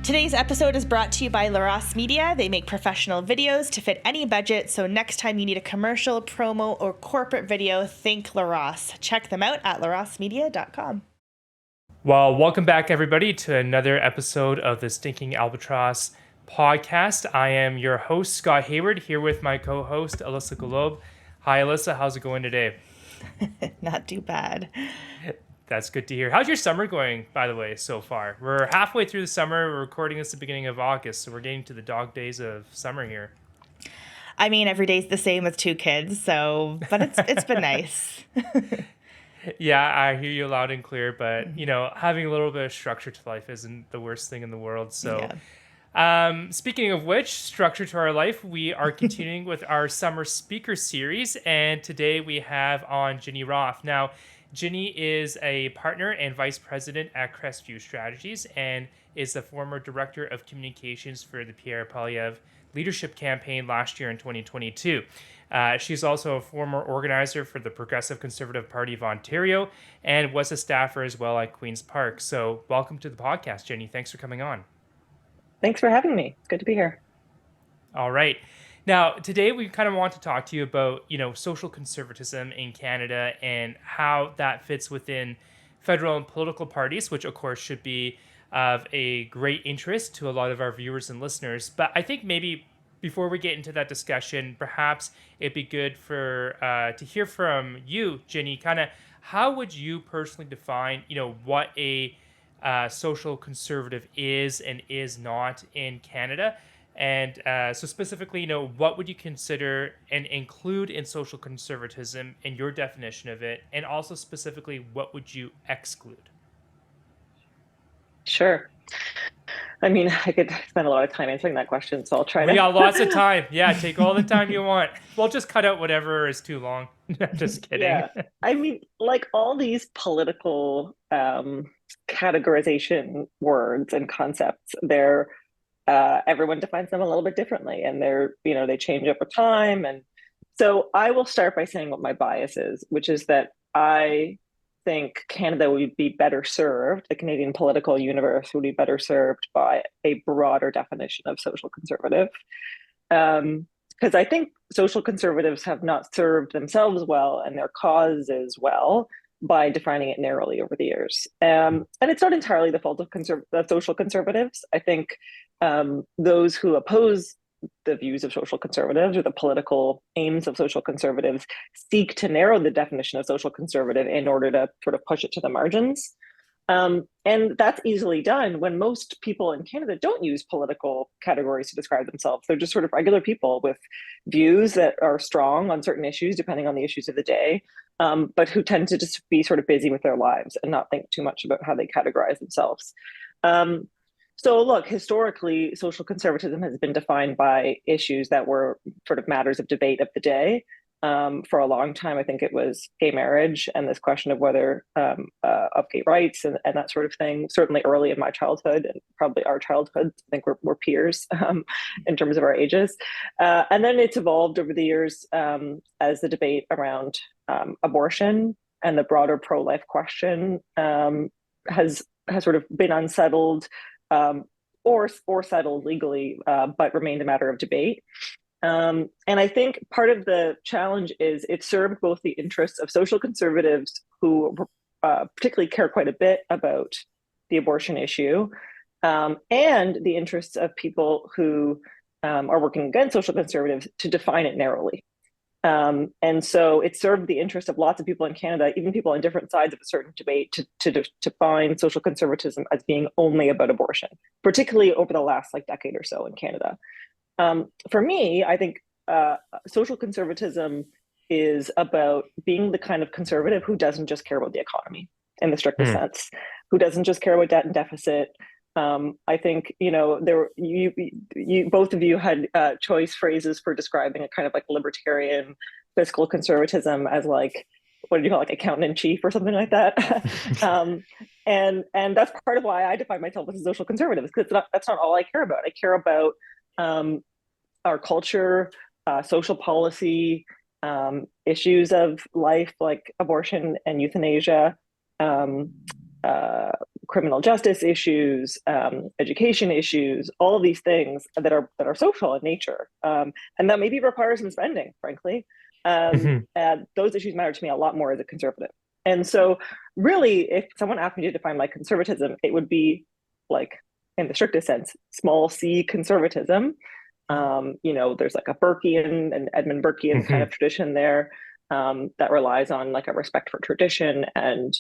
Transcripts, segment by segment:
Today's episode is brought to you by LaRosse Media. They make professional videos to fit any budget, so next time you need a commercial, promo, or corporate video, think LaRosse. Check them out at larossemedia.com. Well, welcome back, everybody, to another episode of the Stinking Albatross Podcast. I am your host, Scott Hayward, here with my co-host, Alissa Golob. Hi, Alissa. How's it going today? Not too bad. That's good to hear. How's your summer going, by the way, so far? We're halfway through the summer. We're recording this at the beginning of August, so we're getting to the dog days of summer here. I mean, every day's the same with two kids, but it's been nice. Yeah, I hear you loud and clear, but, having a little bit of structure to life isn't the worst thing in the world. So, speaking of which, structure to our life, we are continuing with our summer speaker series, and today we have on Ginny Roth. Now, Ginny is a partner and vice president at Crestview Strategies and is the former director of communications for the Pierre Poilievre leadership campaign last year in 2022. She's also a former organizer for the Progressive Conservative Party of Ontario and was a staffer as well at Queen's Park. So welcome to the podcast, Ginny. Thanks for coming on. Thanks for having me. It's good to be here. All right. Now, today we kind of want to talk to you about, social conservatism in Canada and how that fits within federal and political parties, which of course should be of a great interest to a lot of our viewers and listeners. But I think maybe before we get into that discussion, perhaps it'd be good for to hear from you, Ginny, kind of how would you personally define, what a social conservative is and is not in Canada? And so specifically, what would you consider and include in social conservatism in your definition of it? And also specifically, what would you exclude? Sure. I mean, I could spend a lot of time answering that question, so I'll try to. We got lots of time. Yeah, take all the time you want. We'll just cut out whatever is too long. Just kidding. Yeah. I mean, like all these political categorization words and concepts, they're everyone defines them a little bit differently, and they change over time. And so I will start by saying what my bias is, which is that I think Canada would be better served, the Canadian political universe would be better served by a broader definition of social conservative. Because I think social conservatives have not served themselves well and their causes well by defining it narrowly over the years. And it's not entirely the fault of social conservatives. I think those who oppose the views of social conservatives or the political aims of social conservatives seek to narrow the definition of social conservative in order to sort of push it to the margins. And that's easily done when most people in Canada don't use political categories to describe themselves. They're just sort of regular people with views that are strong on certain issues, depending on the issues of the day, but who tend to just be sort of busy with their lives and not think too much about how they categorize themselves. So look, historically, social conservatism has been defined by issues that were sort of matters of debate of the day. For a long time, I think it was gay marriage and this question of whether of gay rights and that sort of thing. Certainly early in my childhood and probably our childhood, I think we're peers in terms of our ages. And then it's evolved over the years as the debate around abortion and the broader pro-life question has sort of been unsettled or settled legally, but remained a matter of debate. And I think part of the challenge is it served both the interests of social conservatives who particularly care quite a bit about the abortion issue, and the interests of people who are working against social conservatives to define it narrowly. And so it served the interest of lots of people in Canada, even people on different sides of a certain debate, to define social conservatism as being only about abortion, particularly over the last decade or so in Canada. For me, I think social conservatism is about being the kind of conservative who doesn't just care about the economy in the strictest sense, who doesn't just care about debt and deficit. I think, you both of you had choice phrases for describing a kind of libertarian fiscal conservatism as what did you call accountant in chief or something like that? And that's part of why I define myself as a social conservative, because that's not all I care about. I care about our culture, social policy, issues of life like abortion and euthanasia, criminal justice issues, education issues, all of these things that are social in nature, and that maybe requires some spending, frankly. And those issues matter to me a lot more as a conservative. And so, really, if someone asked me to define my conservatism, it would be like, in the strictest sense, small c conservatism. There's like a Burkean and Edmund Burkean kind of tradition there, that relies on like a respect for tradition and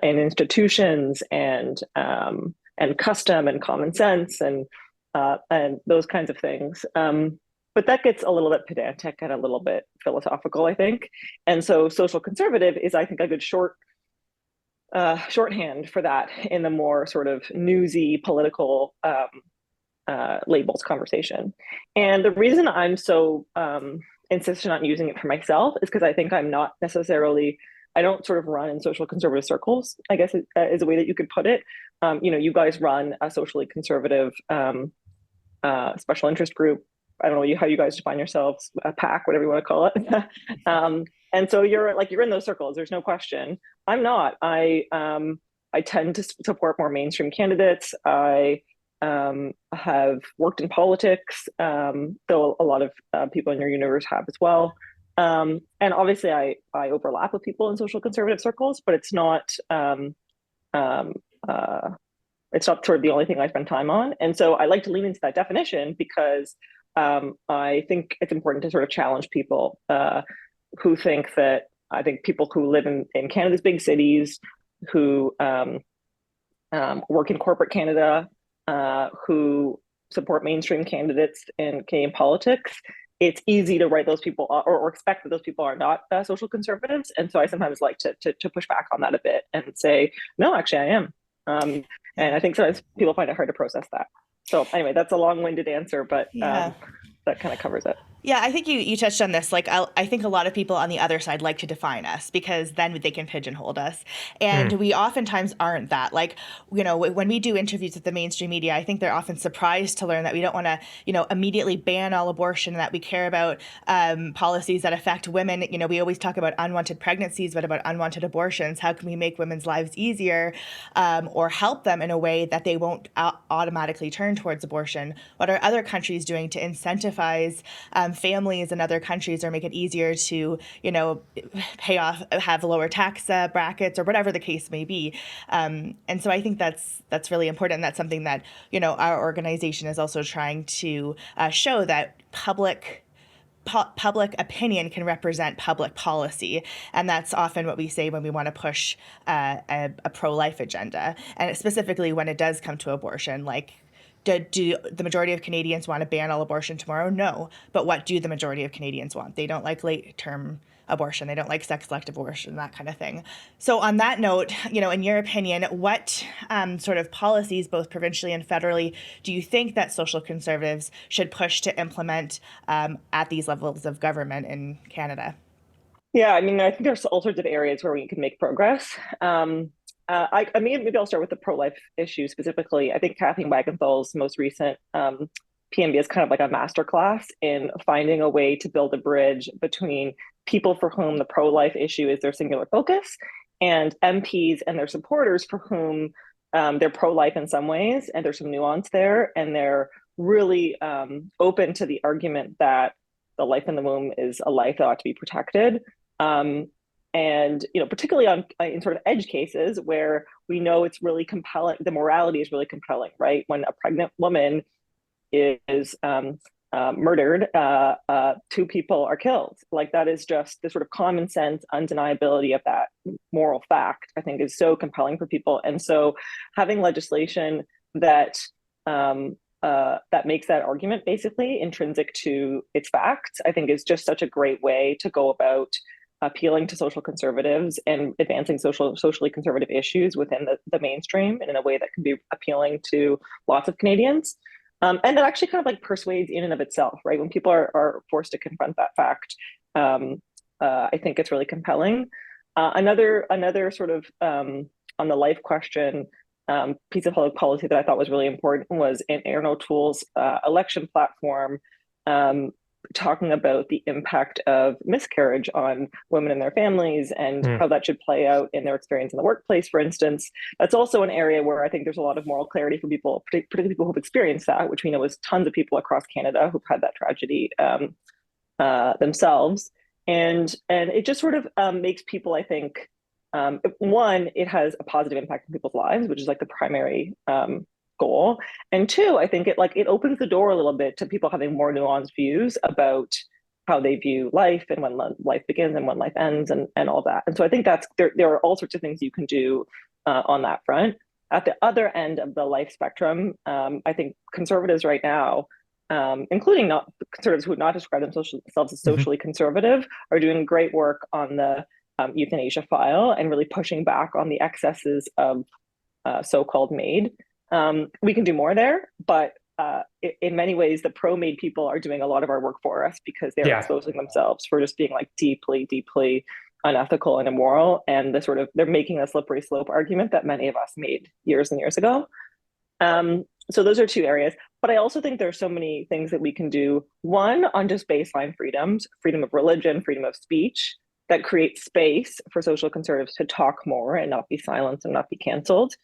institutions and custom and common sense and those kinds of things. But that gets a little bit pedantic and a little bit philosophical, I think. And so social conservative is, I think, a good shorthand for that in the more sort of newsy political labels conversation. And the reason I'm so insistent on using it for myself is because I think I don't sort of run in social conservative circles, I guess is a way that you could put it. You guys run a socially conservative special interest group. I don't know how you guys define yourselves, a PAC, whatever you want to call it. And so you're in those circles. There's no question. I'm not. I tend to support more mainstream candidates. I have worked in politics, though a lot of people in your universe have as well. And obviously, I overlap with people in social conservative circles, but it's not sort of the only thing I spend time on. And so I like to lean into that definition because I think it's important to sort of challenge people who think that, I think people who live in Canada's big cities, who work in corporate Canada, who support mainstream candidates in Canadian politics, it's easy to write those people or expect that those people are not social conservatives. And so I sometimes like to push back on that a bit and say, no, actually I am. And I think sometimes people find it hard to process that. So anyway, that's a long-winded answer, but that kind of covers it. Yeah, I think you touched on this. Like, I think a lot of people on the other side like to define us because then they can pigeonhole us. And we oftentimes aren't that. Like, when we do interviews with the mainstream media, I think they're often surprised to learn that we don't want to, immediately ban all abortion, and that we care about policies that affect women. We always talk about unwanted pregnancies, but about unwanted abortions. How can we make women's lives easier or help them in a way that they won't automatically turn towards abortion? What are other countries doing to incentivize families in other countries or make it easier to, pay off, have lower tax brackets or whatever the case may be. And so I think that's really important. And that's something that, our organization is also trying to show that public opinion can represent public policy. And that's often what we say when we want to push a pro-life agenda. And specifically when it does come to abortion, like, do the majority of Canadians want to ban all abortion tomorrow? No. But what do the majority of Canadians want? They don't like late-term abortion. They don't like sex-selective abortion, that kind of thing. So on that note, in your opinion, what sort of policies, both provincially and federally, do you think that social conservatives should push to implement at these levels of government in Canada? Yeah, I mean, I think there's all sorts of areas where we can make progress. Maybe I'll start with the pro-life issue specifically. I think Kathleen Wagenthal's most recent PMB is kind of like a masterclass in finding a way to build a bridge between people for whom the pro-life issue is their singular focus and MPs and their supporters for whom they're pro-life in some ways, and there's some nuance there, and they're really open to the argument that the life in the womb is a life that ought to be protected. And, particularly in sort of edge cases where we know it's really compelling, the morality is really compelling, right? When a pregnant woman is murdered, two people are killed. Like, that is just the sort of common sense undeniability of that moral fact, I think, is so compelling for people. And so having legislation that makes that argument basically intrinsic to its facts, I think is just such a great way to go about appealing to social conservatives and advancing socially conservative issues within the mainstream and in a way that can be appealing to lots of Canadians. And that actually kind of like persuades in and of itself, right? When people are forced to confront that fact, I think it's really compelling. Another sort of on the life question, piece of public policy that I thought was really important was in Aaron O'Toole's election platform, talking about the impact of miscarriage on women and their families and how that should play out in their experience in the workplace, for instance. That's also an area where I think there's a lot of moral clarity for people, particularly people who've experienced that, which we know is tons of people across Canada who've had that tragedy themselves. And it just sort of makes people, I think, one, it has a positive impact on people's lives, which is like the primary goal. And two, I think it opens the door a little bit to people having more nuanced views about how they view life and when life begins and when life ends and all that. And so I think that's there are all sorts of things you can do on that front. At the other end of the life spectrum, I think conservatives right now, including not conservatives who would not describe themselves as socially conservative, are doing great work on the euthanasia file and really pushing back on the excesses of so-called MAID. We can do more there, but in many ways, the pro-MAID people are doing a lot of our work for us because they're exposing themselves for just being like deeply, deeply unethical and immoral. And they're making a slippery slope argument that many of us made years and years ago. So those are two areas. But I also think there's so many things that we can do. One, on just baseline freedoms, freedom of religion, freedom of speech, that create space for social conservatives to talk more and not be silenced and not be canceled.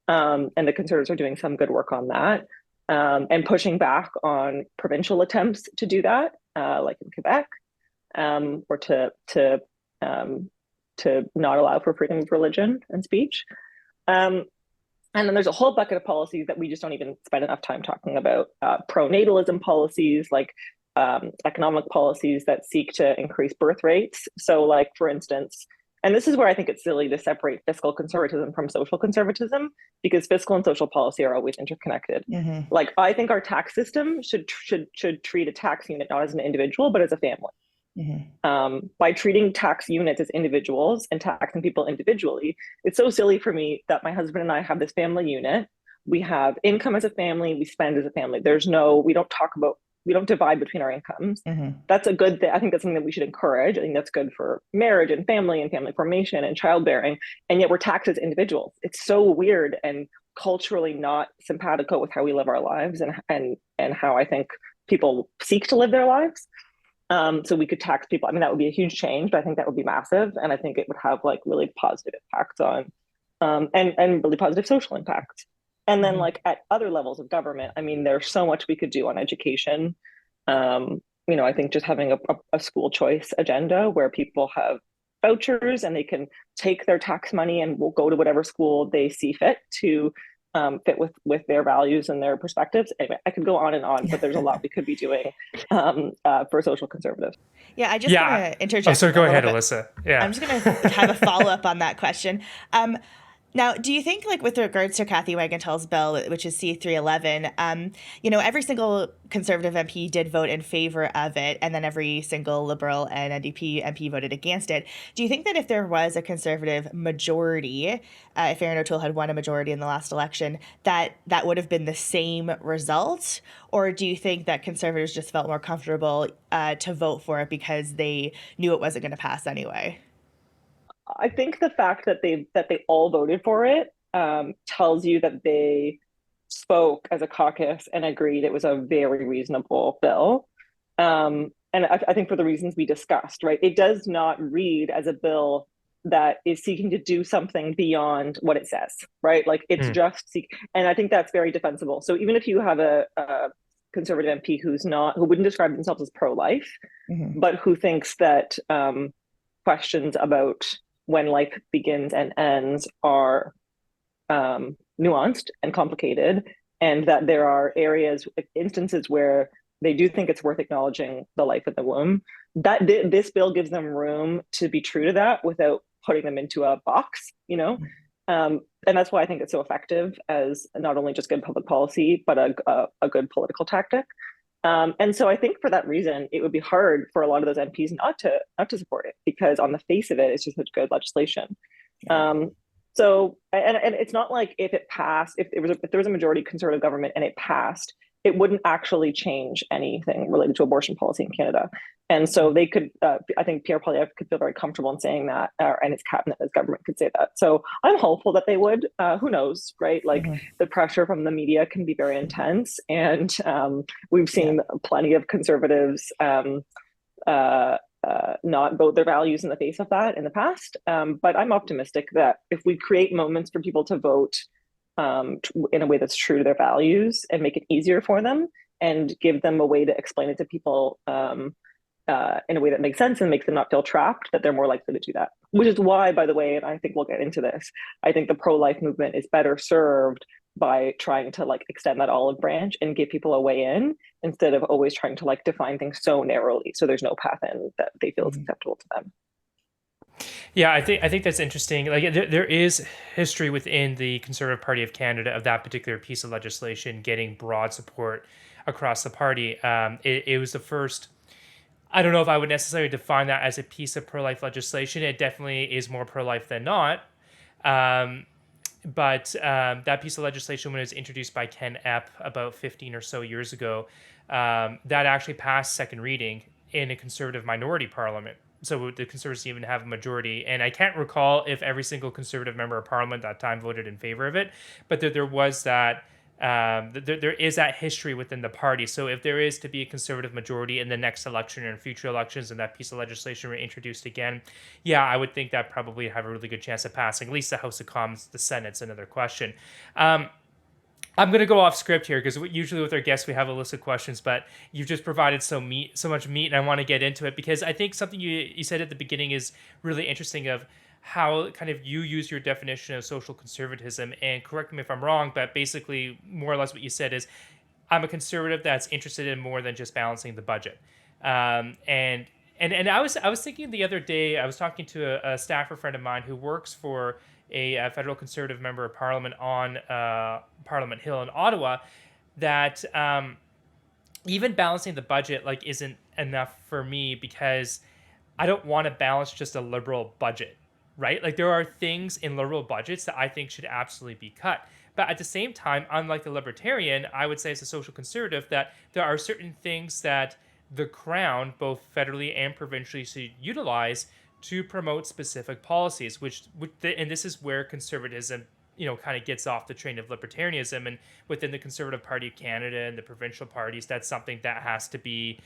And the conservatives are doing some good work on that, and pushing back on provincial attempts to do that, like in Quebec, or to not allow for freedom of religion and speech. And then there's a whole bucket of policies that we just don't even spend enough time talking about. Pronatalism policies, like economic policies that seek to increase birth rates. So like, for instance, and this is where I think it's silly to separate fiscal conservatism from social conservatism, because fiscal and social policy are always interconnected. Like, I think our tax system should treat a tax unit not as an individual, but as a family. By treating tax units as individuals and taxing people individually, it's so silly for me that my husband and I have this family unit. We have income as a family, we spend as a family. We don't divide between our incomes. That's a good thing. I think that's something that we should encourage. I think that's good for marriage and family formation and childbearing. And yet we're taxed as individuals. It's so weird and culturally not simpatico with how we live our lives and how I think people seek to live their lives. So we could tax people. I mean, that would be a huge change, but I think that would be massive. And I think it would have like really positive impacts on, and really positive social impacts. And then like at other levels of government, I mean, there's so much we could do on education. I think just having a school choice agenda where people have vouchers and they can take their tax money and will go to whatever school they see fit to fit with their values and their perspectives. Anyway, I could go on and on, but there's a lot we could be doing for social conservatives. Yeah, I just want to interject. Oh, so go ahead, Alissa. Yeah. I'm just going to have a follow-up on that question. Now, do you think, like, with regards to Kathy Wagenthal's bill, which is C-311, every single Conservative MP did vote in favor of it, and then every single Liberal and NDP MP voted against it. Do you think that if there was a Conservative majority, if Erin O'Toole had won a majority in the last election, that would have been the same result? Or do you think that Conservatives just felt more comfortable to vote for it because they knew it wasn't going to pass anyway? I think the fact that they all voted for it tells you that they spoke as a caucus and agreed it was a very reasonable bill. And I think for the reasons we discussed, right? It does not read as a bill that is seeking to do something beyond what it says, right? Like it's just and I think that's very defensible. So even if you have a Conservative MP who wouldn't describe themselves as pro-life, but who thinks that questions about when life begins and ends are nuanced and complicated, and that there are instances where they do think it's worth acknowledging the life of the womb, that this bill gives them room to be true to that without putting them into a box, and that's why I think it's so effective as not only just good public policy, but a good political tactic. And so I think for that reason, it would be hard for a lot of those MPs not to support it, because on the face of it, it's just such good legislation. So it's not like if it passed, if there was a majority Conservative government and it passed, it wouldn't actually change anything related to abortion policy in Canada. And so they could, I think Pierre Poilievre could feel very comfortable in saying that, and his cabinet, his government could say that. So I'm hopeful that they would. Who knows, right? Like the pressure from the media can be very intense, and we've seen plenty of conservatives not vote their values in the face of that in the past. But I'm optimistic that if we create moments for people to vote in a way that's true to their values and make it easier for them and give them a way to explain it to people in a way that makes sense and makes them not feel trapped, that they're more likely to do that. Which is why, by the way, and I think we'll get into this, I think the pro-life movement is better served by trying to like extend that olive branch and give people a way in instead of always trying to like define things so narrowly so there's no path in that they feel is acceptable to them. Yeah, I think that's interesting. Like there is history within the Conservative Party of Canada of that particular piece of legislation getting broad support across the party. It was the first. I don't know if I would necessarily define that as a piece of pro-life legislation. It definitely is more pro-life than not. But that piece of legislation, when it was introduced by Ken Epp about 15 or so years ago, that actually passed second reading in a Conservative minority parliament. So the Conservatives even have a majority. And I can't recall if every single Conservative member of Parliament at that time voted in favor of it, but there was that. There is that history within the party. So if there is to be a Conservative majority in the next election or in future elections and that piece of legislation were introduced again, yeah, I would think that probably have a really good chance of passing. At least the House of Commons, the Senate's another question. I'm going to go off script here because usually with our guests we have Alissa questions, but you've just provided so much meat, and I want to get into it because I think something you said at the beginning is really interesting of how kind of you use your definition of social conservatism, and correct me if I'm wrong, but basically more or less what you said is I'm a conservative that's interested in more than just balancing the budget. And I was thinking the other day, I was talking to a staffer friend of mine who works for a federal Conservative member of Parliament on Parliament Hill in Ottawa, that even balancing the budget like isn't enough for me because I don't want to balance just a Liberal budget. Right? Like there are things in Liberal budgets that I think should absolutely be cut. But at the same time, unlike the Libertarian, I would say as a social conservative that there are certain things that the Crown, both federally and provincially, should utilize to promote specific policies, and this is where conservatism, kind of gets off the train of libertarianism. And within the Conservative Party of Canada and the provincial parties, that's something that has to be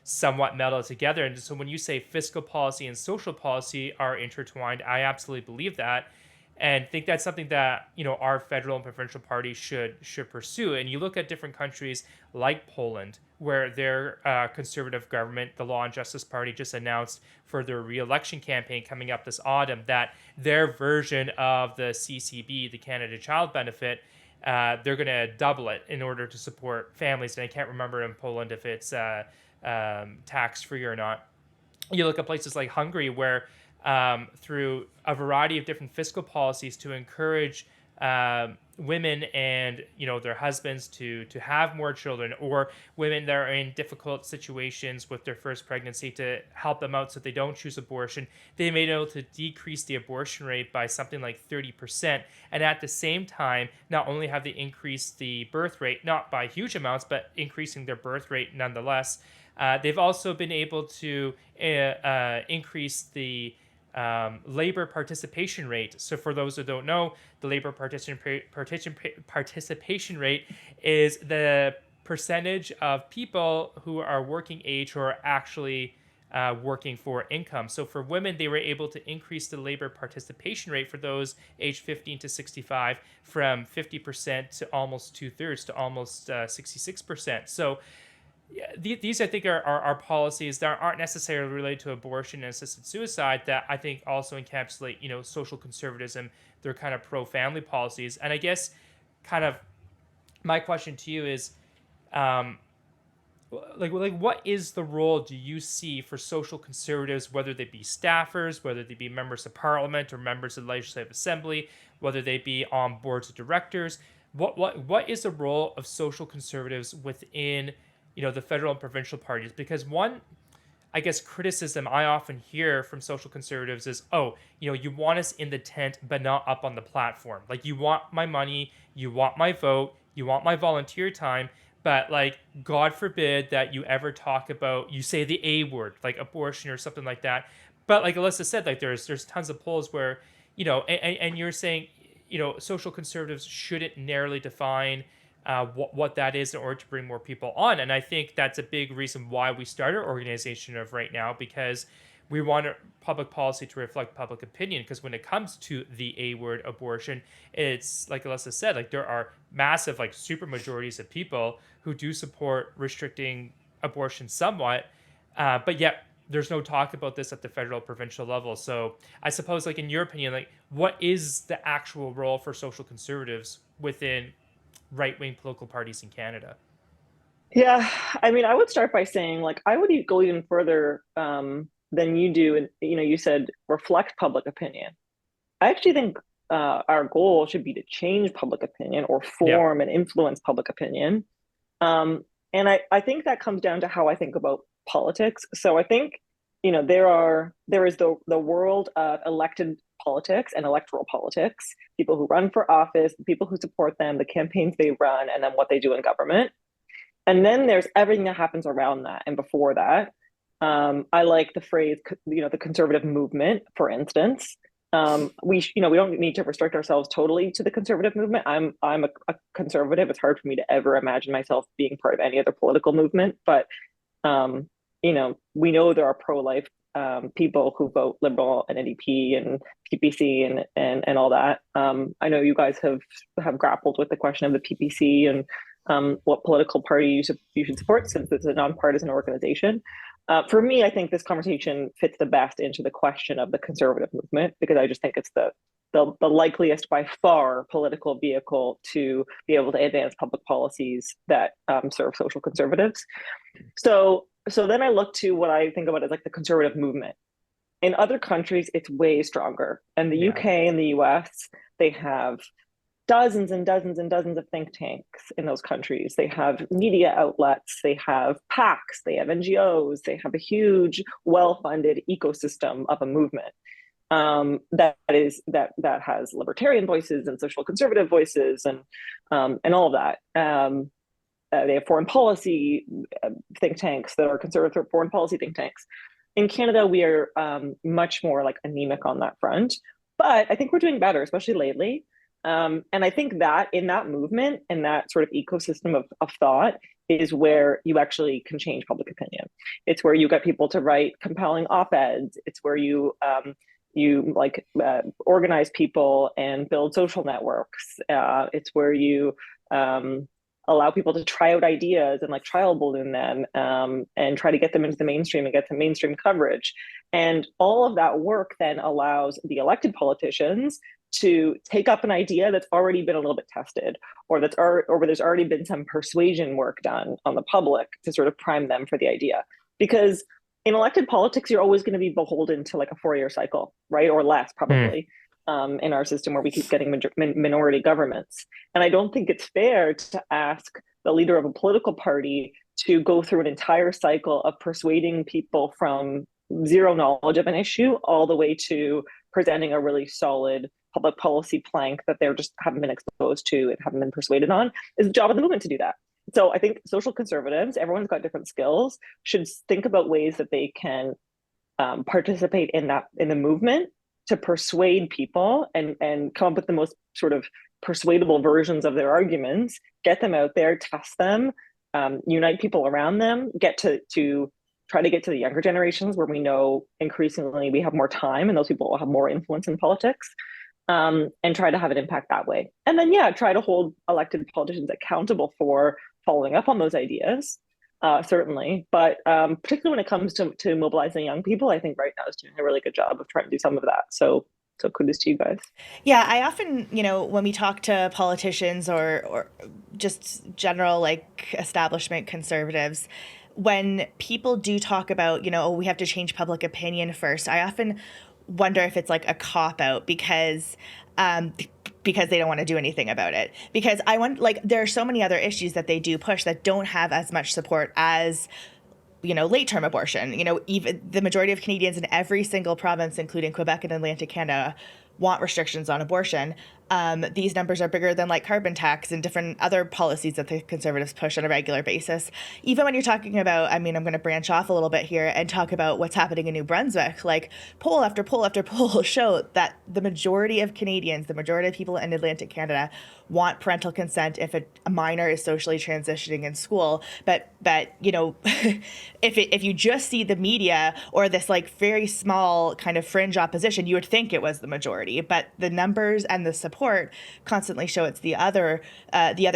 somewhat melded together. And so when you say fiscal policy and social policy are intertwined, I absolutely believe that, and think that's something that our federal and provincial parties should pursue. And you look at different countries like Poland, where their conservative government, the Law and Justice Party, just announced for their re-election campaign coming up this autumn that their version of the CCB, the Canada Child Benefit, they're going to double it in order to support families. And I can't remember in Poland if it's tax-free or not. You look at places like Hungary, where through a variety of different fiscal policies to encourage women and their husbands to have more children, or women that are in difficult situations with their first pregnancy to help them out so they don't choose abortion, they may be able to decrease the abortion rate by something like 30%, and at the same time not only have they increased the birth rate, not by huge amounts, but increasing their birth rate nonetheless. They've also been able to increase the labor participation rate. So for those who don't know, the labor participation rate is the percentage of people who are working age who are actually working for income. So for women, they were able to increase the labor participation rate for those aged 15 to 65 from 50% to almost 2/3 to almost 66%. So these, I think, are policies that aren't necessarily related to abortion and assisted suicide that I think also encapsulate, social conservatism. They're kind of pro-family policies. And I guess kind of my question to you is, like what is the role do you see for social conservatives, whether they be staffers, whether they be members of Parliament or members of the Legislative Assembly, whether they be on boards of directors? What is the role of social conservatives within the federal and provincial parties? Because one, I guess, criticism I often hear from social conservatives is, you want us in the tent, but not up on the platform. Like, you want my money, you want my vote, you want my volunteer time, but like, God forbid that you ever talk about, you say the A word, like abortion or something like that. But like Alissa said, like there's tons of polls where, and you're saying, social conservatives shouldn't narrowly define what that is in order to bring more people on. And I think that's a big reason why we started our organization of Right Now, because we want public policy to reflect public opinion. Because when it comes to the A word, abortion, it's like Alissa said, like there are massive, like super majorities of people who do support restricting abortion somewhat, but yet there's no talk about this at the federal, provincial level. So I suppose, like in your opinion, like what is the actual role for social conservatives within right-wing political parties in Canada? Yeah, I mean, I would start by saying, like, I would go even further than you do. And, you said reflect public opinion. I actually think our goal should be to change public opinion or Yeah. form and influence public opinion. And I think that comes down to how I think about politics. So I think, there is the world of elected politics and electoral politics, people who run for office, the people who support them, the campaigns they run, and then what they do in government. And then there's everything that happens around that and before that. I like the phrase, the conservative movement, for instance. We don't need to restrict ourselves totally to the conservative movement. I'm a conservative. It's hard for me to ever imagine myself being part of any other political movement. But we know there are pro-life people who vote Liberal and NDP and PPC and all that. I know you guys have grappled with the question of the PPC and what political party you should support, since it's a nonpartisan organization. For me, I think this conversation fits the best into the question of the conservative movement, because I just think it's the likeliest by far political vehicle to be able to advance public policies that serve social conservatives. So then I look to what I think about as like the conservative movement. In other countries, it's way stronger. And the UK and the US, they have dozens and dozens and dozens of think tanks in those countries. They have media outlets, they have PACs, they have NGOs, they have a huge, well-funded ecosystem of a movement that has libertarian voices and social conservative voices and all of that. They have foreign policy think tanks that are conservative foreign policy think tanks. In Canada, we are much more like anemic on that front, but I think we're doing better, especially lately. And I think that in that movement and that sort of ecosystem of thought is where you actually can change public opinion. It's where you get people to write compelling op-eds. It's where you organize people and build social networks. It's where you allow people to try out ideas and like trial balloon them and try to get them into the mainstream and get some mainstream coverage. And all of that work then allows the elected politicians to take up an idea that's already been a little bit tested, or where there's already been some persuasion work done on the public to sort of prime them for the idea. Because in elected politics, you're always going to be beholden to like a 4-year cycle, right? Or less, probably, in our system where we keep getting minority governments. And I don't think it's fair to ask the leader of a political party to go through an entire cycle of persuading people from zero knowledge of an issue all the way to presenting a really solid public policy plank that they just haven't been exposed to and haven't been persuaded on. It's the job of the movement to do that. So I think social conservatives, everyone's got different skills, should think about ways that they can participate in the movement to persuade people and come up with the most sort of persuadable versions of their arguments, get them out there, test them, unite people around them, get to try to get to the younger generations where we know increasingly we have more time and those people will have more influence in politics. And try to have an impact that way. And then, try to hold elected politicians accountable for following up on those ideas, certainly. But particularly when it comes to mobilizing young people, I think RightNow is doing a really good job of trying to do some of that. So kudos to you guys. Yeah, I often, when we talk to politicians or just general like establishment conservatives, when people do talk about, we have to change public opinion first, I often wonder if it's like a cop-out because they don't want to do anything about it. Because I want, like, there are so many other issues that they do push that don't have as much support as, late-term abortion. Even the majority of Canadians in every single province, including Quebec and Atlantic Canada, want restrictions on abortion. these numbers are bigger than like carbon tax and different other policies that the Conservatives push on a regular basis. Even when you're talking about, I mean, I'm going to branch off a little bit here and talk about what's happening in New Brunswick. Like poll after poll after poll show that the majority of Canadians, the majority of people in Atlantic Canada want parental consent if a minor is socially transitioning in school. But you know, if you just see the media or this like very small kind of fringe opposition, you would think it was the majority. But the numbers and the support constantly show it's the other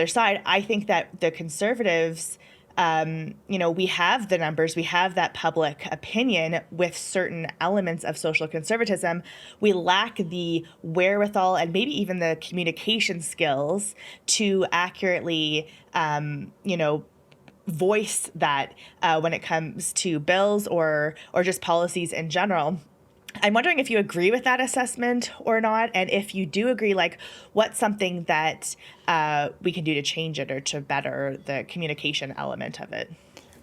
side. I think that the Conservatives, you know, we have the numbers, we have that public opinion with certain elements of social conservatism. We lack the wherewithal and maybe even the communication skills to accurately, you know, voice that when it comes to bills or just policies in general. I'm wondering if you agree with that assessment or not, and if you do agree, like, what's something that we can do to change it or to better the communication element of it?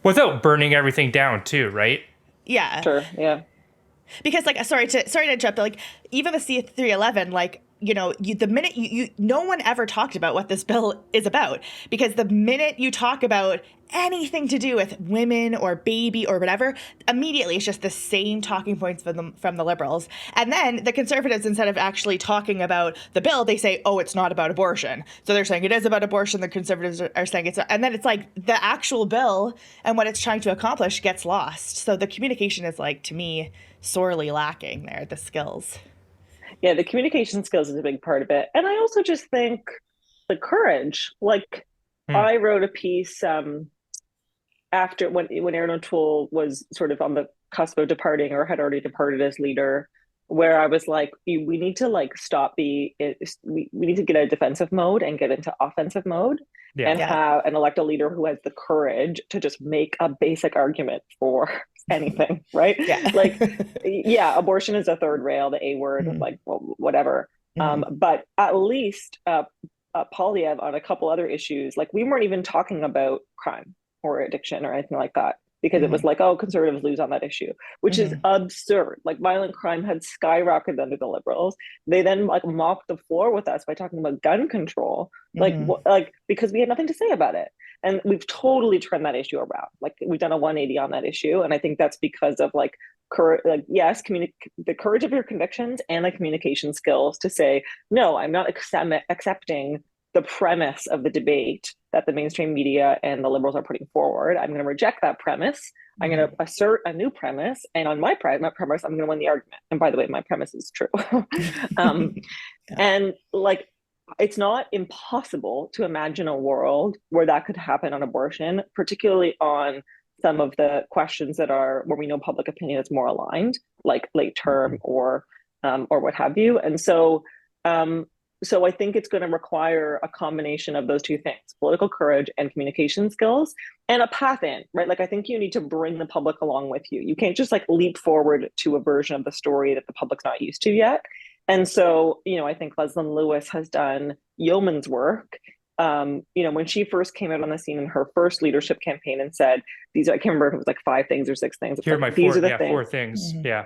Without burning everything down too, right? Yeah. Sure. Yeah. Because, like, sorry to interrupt, but, like, even the C311, like, you know, the minute you no one ever talked about what this bill is about, because the minute you talk about anything to do with women or baby or whatever, immediately it's just the same talking points from the Liberals. And then the Conservatives, instead of actually talking about the bill, they say, oh, it's not about abortion. So they're saying it is about abortion. The Conservatives are saying it's not. And then it's like the actual bill and what it's trying to accomplish gets lost. So the communication is, like, to me, sorely lacking there, the skills. Yeah, the communication skills is a big part of it. And I also just think the courage. Like, I wrote a piece after when Aaron O'Toole was sort of on the cusp of departing or had already departed as leader, where I was like, we need to like stop we need to get out of defensive mode and get into offensive mode. Yeah. And have and elect a leader who has the courage to just make a basic argument for anything, right? Yeah. Like, yeah, abortion is a third rail, the A word, like, well, whatever. But at least Poilievre on a couple other issues, like, we weren't even talking about crime or addiction or anything like that, because it was like, oh, Conservatives lose on that issue, which is absurd. Like, violent crime had skyrocketed under the Liberals. They then like mopped the floor with us by talking about gun control, like because we had nothing to say about it. And we've totally turned that issue around. Like, we've done a 180 on that issue, and I think that's because of like yes, the courage of your convictions and the communication skills to say, no, I'm not accepting the premise of the debate that the mainstream media and the Liberals are putting forward. I'm going to reject that premise. I'm going to assert a new premise. And on my premise, I'm going to win the argument. And by the way, my premise is true. And like, it's not impossible to imagine a world where that could happen on abortion, particularly on some of the questions that are where we know public opinion is more aligned, like late term or what have you. And so I think it's going to require a combination of those two things: political courage and communication skills, and a path in, right? Like, I think you need to bring the public along with you. You can't just like leap forward to a version of the story that the public's not used to yet. And so, you know, I think Leslie Lewis has done yeoman's work. You know, when she first came out on the scene in her first leadership campaign and said, these, I can't remember if it was like 5 things or 6 things. Here are like, my four things. Yeah.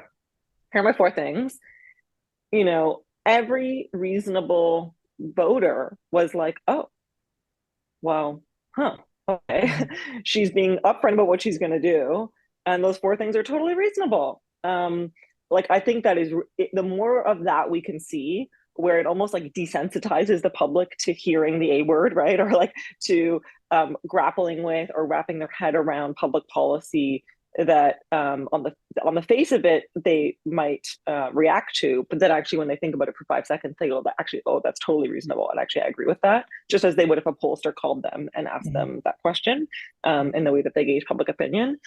Here are my 4 things. You know, every reasonable voter was like, oh, well, okay. She's being upfront about what she's going to do. And those 4 things are totally reasonable. Like, I think that is the more of that we can see, where it almost like desensitizes the public to hearing the A word, right? Or like to grappling with or wrapping their head around public policy that on the face of it they might react to, but then actually when they think about it for 5 seconds, they go, that's totally reasonable, and actually I agree with that, just as they would if a pollster called them and asked them that question in the way that they gauge public opinion.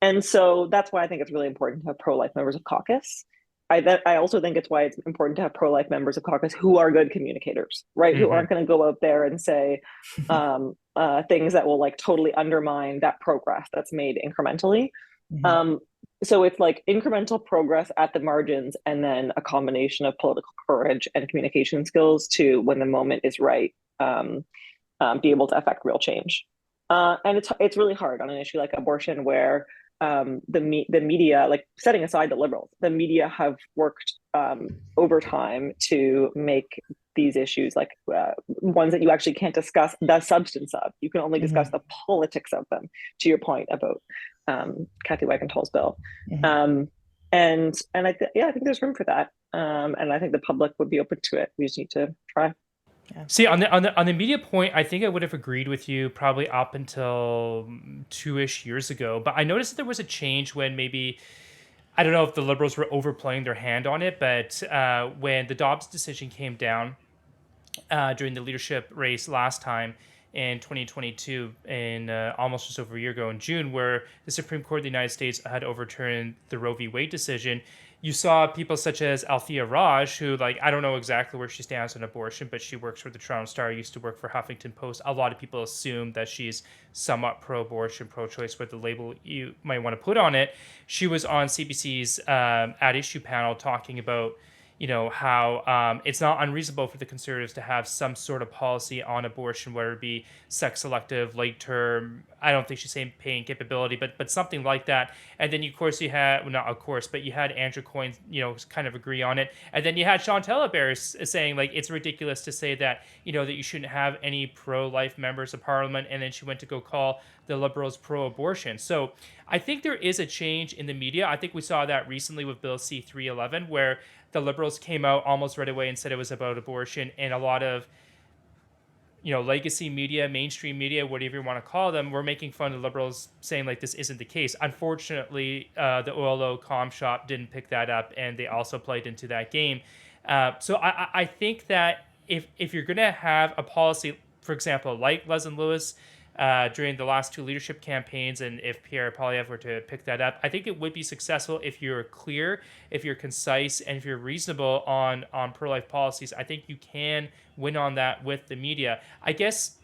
And so that's why I think it's really important to have pro-life members of caucus. I also think it's why it's important to have pro-life members of caucus who are good communicators, right? Who aren't going to go out there and say things that will like totally undermine that progress that's made incrementally. So it's like incremental progress at the margins, and then a combination of political courage and communication skills to, when the moment is right, be able to affect real change. And it's really hard on an issue like abortion, where the media, like setting aside the liberals, the media have worked overtime to make these issues like ones that you actually can't discuss the substance of. You can only discuss the politics of them, to your point about Kathy Wagenthals' bill. And I think there's room for that. And I think the public would be open to it. We just need to try. Yeah. See, on the media point, I think I would have agreed with you probably up until 2-ish years ago. But I noticed that there was a change when maybe, I don't know if the Liberals were overplaying their hand on it, but when the Dobbs decision came down during the leadership race last time in 2022, in almost just over a year ago in June, where the Supreme Court of the United States had overturned the Roe v. Wade decision, you saw people such as Althea Raj, who, like, I don't know exactly where she stands on abortion, but she works for the Toronto Star, used to work for Huffington Post. A lot of people assume that she's somewhat pro-abortion, pro-choice, what the label you might want to put on it. She was on CBC's At Issue panel talking about, you know, how it's not unreasonable for the Conservatives to have some sort of policy on abortion, whether it be sex selective, late term. I don't think she's saying pain capability, but something like that. And then, of course, you had, well, not of course, but you had Andrew Coyne, you know, kind of agree on it. And then you had Chantal Hebert saying, like, it's ridiculous to say that, you know, that you shouldn't have any pro-life members of parliament. And then she went to go call the Liberals pro-abortion. So I think there is a change in the media. I think we saw that recently with Bill C-311, where the Liberals came out almost right away and said it was about abortion, and a lot of, you know, legacy media, mainstream media, whatever you want to call them, were making fun of the Liberals, saying like this isn't the case. Unfortunately, the OLO comm shop didn't pick that up, and they also played into that game. So I think that if you're going to have a policy, for example, like Leslyn Lewis during the last two leadership campaigns, and if Pierre Poilievre were to pick that up, I think it would be successful if you're clear, if you're concise, and if you're reasonable on pro-life policies. I think you can win on that with the media. I guess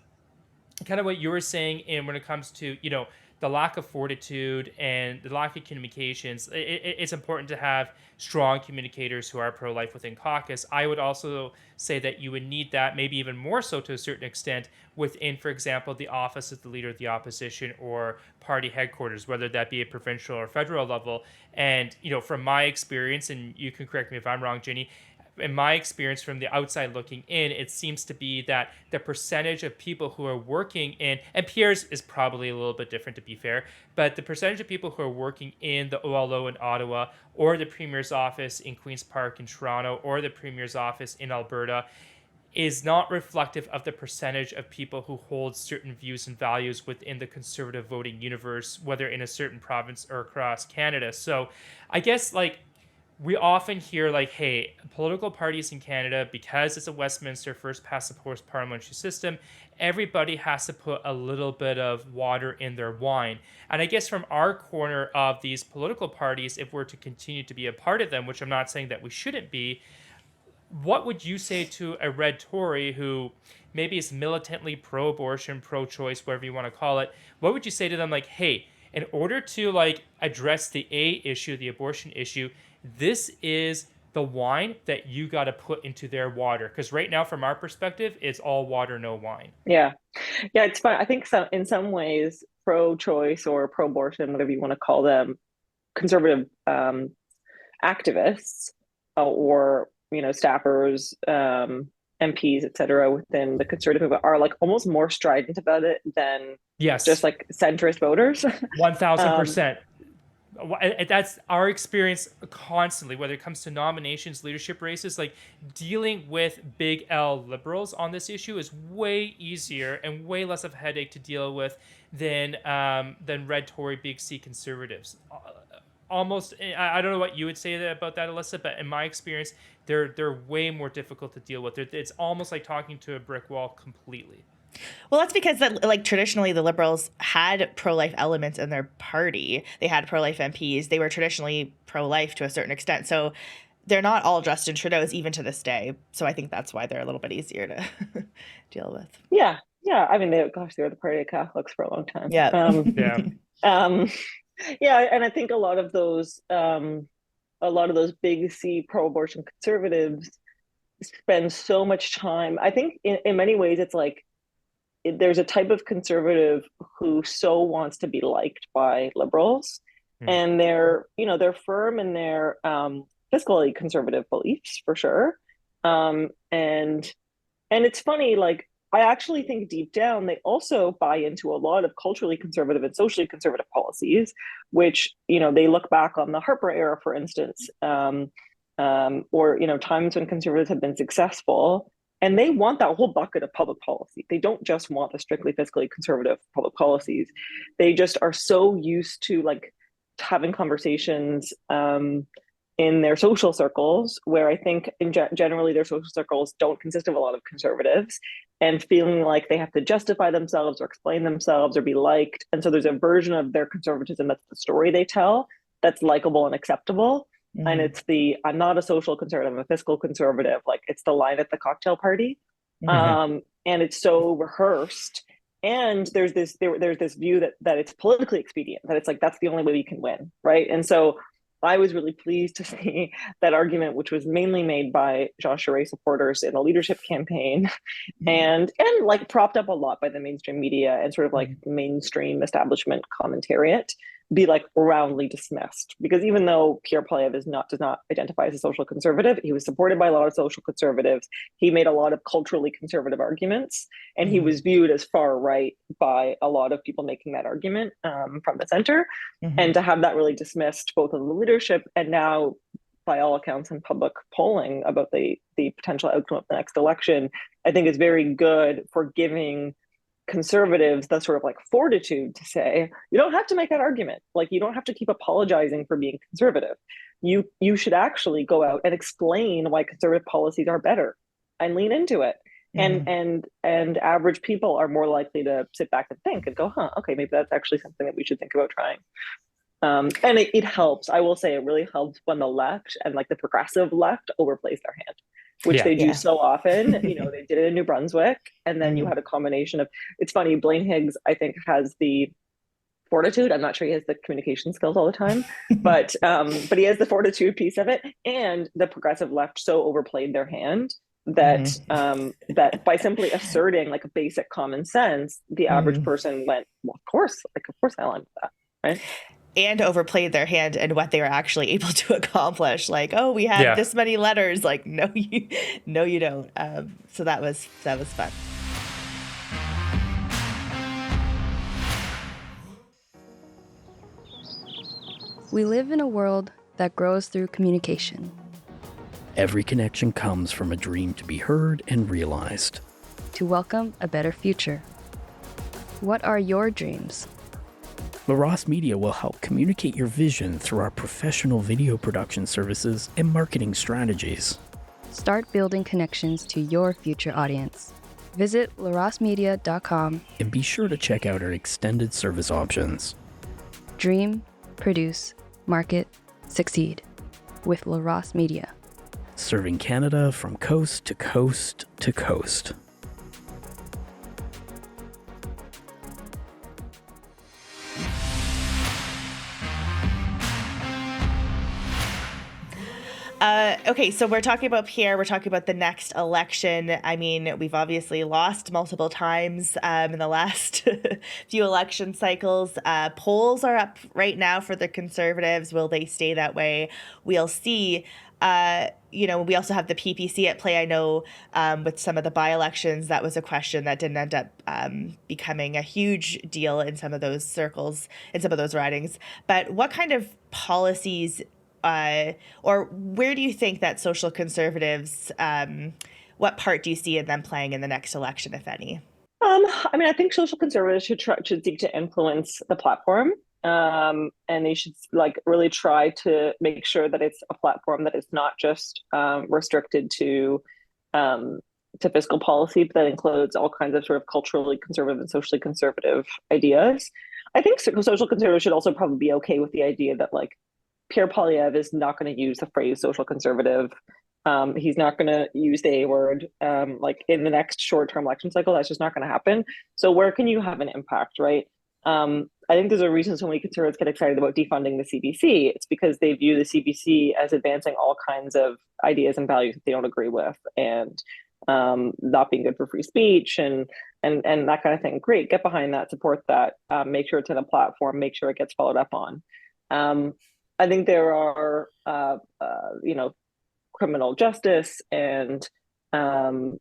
kind of what you were saying, and when it comes to, you know, the lack of fortitude and the lack of communications, it's important to have strong communicators who are pro-life within caucus. I would also say that you would need that, maybe even more so to a certain extent, within, for example, the office of the Leader of the Opposition or party headquarters, whether that be at provincial or federal level. And, you know, from my experience, and you can correct me if I'm wrong, Ginny, in my experience from the outside looking in, it seems to be that the percentage of people who are working in, and Pierre's is probably a little bit different to be fair, but the percentage of people who are working in the OLO in Ottawa, or the Premier's office in Queen's Park in Toronto, or the Premier's office in Alberta, is not reflective of the percentage of people who hold certain views and values within the Conservative voting universe, whether in a certain province or across Canada. So I guess, like, we often hear, like, hey, political parties in Canada, because it's a Westminster first past the post parliamentary system, everybody has to put a little bit of water in their wine. And I guess from our corner of these political parties, if we're to continue to be a part of them, which I'm not saying that we shouldn't be, what would you say to a red Tory who maybe is militantly pro-abortion, pro-choice, whatever you want to call it? What would you say to them, like, hey, in order to, like, address the issue, the abortion issue, this is the wine that you got to put into their water? Because right now, from our perspective, it's all water, no wine. Yeah, it's fun. I think in some ways, pro-choice or pro-abortion, whatever you want to call them, conservative activists or, you know, staffers, MPs, etc., within the conservative movement are, like, almost more strident about it than just, like, centrist voters. 1,000%. That's our experience constantly, whether it comes to nominations, leadership races. Like, dealing with big L liberals on this issue is way easier and way less of a headache to deal with than red Tory big C conservatives. Almost, I don't know what you would say about that, Alissa, but in my experience, they're way more difficult to deal with. It's almost like talking to a brick wall completely. Well, that's because, like, traditionally the Liberals had pro-life elements in their party. They had pro-life MPs. They were traditionally pro-life to a certain extent. So they're not all Justin Trudeau's even to this day. So I think that's why they're a little bit easier to deal with. Yeah. I mean, they were the party of Catholics for a long time. Yeah. Yeah, and I think a lot of those big C pro-abortion conservatives spend so much time. I think in many ways it's like, there's a type of conservative who so wants to be liked by liberals Mm. and they're firm in their fiscally conservative beliefs for sure. And it's funny, like I actually think deep down they also buy into a lot of culturally conservative and socially conservative policies, which they look back on the Harper era, for instance, or times when conservatives have been successful, and they want that whole bucket of public policy. They don't just want the strictly fiscally conservative public policies. They just are so used to like having conversations in their social circles, where I think generally their social circles don't consist of a lot of conservatives, and feeling like they have to justify themselves or explain themselves or be liked. And so there's a version of their conservatism that's the story they tell that's likable and acceptable. Mm-hmm. And it's I'm not a social conservative, I'm a fiscal conservative. Like it's the line at the cocktail party. Mm-hmm. And it's so rehearsed. And there's this view that it's politically expedient, that it's like that's the only way we can win, right? And so I was really pleased to see that argument, which was mainly made by Jean Charest supporters in a leadership campaign, mm-hmm. and like propped up a lot by the mainstream media and sort of like mm-hmm. mainstream establishment commentariat, be like roundly dismissed. Because even though Pierre Poilievre does not identify as a social conservative, he was supported by a lot of social conservatives. He made a lot of culturally conservative arguments, and mm-hmm. he was viewed as far right by a lot of people making that argument from the center. Mm-hmm. And to have that really dismissed, both in the leadership and now, by all accounts, in public polling about the potential outcome of the next election, I think is very good for giving conservatives the sort of like fortitude to say, you don't have to make that argument. Like you don't have to keep apologizing for being conservative. You should actually go out and explain why conservative policies are better and lean into it. Mm-hmm. And average people are more likely to sit back and think and go, okay, maybe that's actually something that we should think about trying. And it helps. I will say it really helps when the left and like the progressive left overplays their hand, which they do so often. They did it in New Brunswick, and then mm-hmm. you had a combination of. It's funny. Blaine Higgs, I think, has the fortitude. I'm not sure he has the communication skills all the time, but he has the fortitude piece of it, and the progressive left so overplayed their hand that mm-hmm. That by simply asserting like a basic common sense, the average mm-hmm. person went, well, of course I align with that, right? And overplayed their hand and what they were actually able to accomplish. Like, oh, we had this many letters. Like, no, you don't. So that was fun. We live in a world that grows through communication. Every connection comes from a dream to be heard and realized. To welcome a better future. What are your dreams? LaRosse Media will help communicate your vision through our professional video production services and marketing strategies. Start building connections to your future audience. Visit larossemedia.com and be sure to check out our extended service options. Dream, produce, market, succeed with LaRosse Media. Serving Canada from coast to coast to coast. Okay, so we're talking about Pierre. We're talking about the next election. I mean, we've obviously lost multiple times in the last few election cycles. Polls are up right now for the Conservatives. Will they stay that way? We'll see. We also have the PPC at play. I know with some of the by-elections, that was a question that didn't end up becoming a huge deal in some of those circles, in some of those ridings. But what kind of policies or where do you think that social conservatives, what part do you see in them playing in the next election, if any? I think social conservatives should seek to influence the platform, and they should really try to make sure that it's a platform that is not just restricted to fiscal policy, but that includes all kinds of sort of culturally conservative and socially conservative ideas. I think social conservatives should also probably be okay with the idea that Pierre Poilievre is not going to use the phrase social conservative. He's not going to use the A word in the next short-term election cycle. That's just not going to happen. So where can you have an impact, right? I think there's a reason so many conservatives get excited about defunding the CBC. It's because they view the CBC as advancing all kinds of ideas and values that they don't agree with, and not being good for free speech and that kind of thing. Great, get behind that, support that, make sure it's in a platform, make sure it gets followed up on. I think there are, criminal justice and um,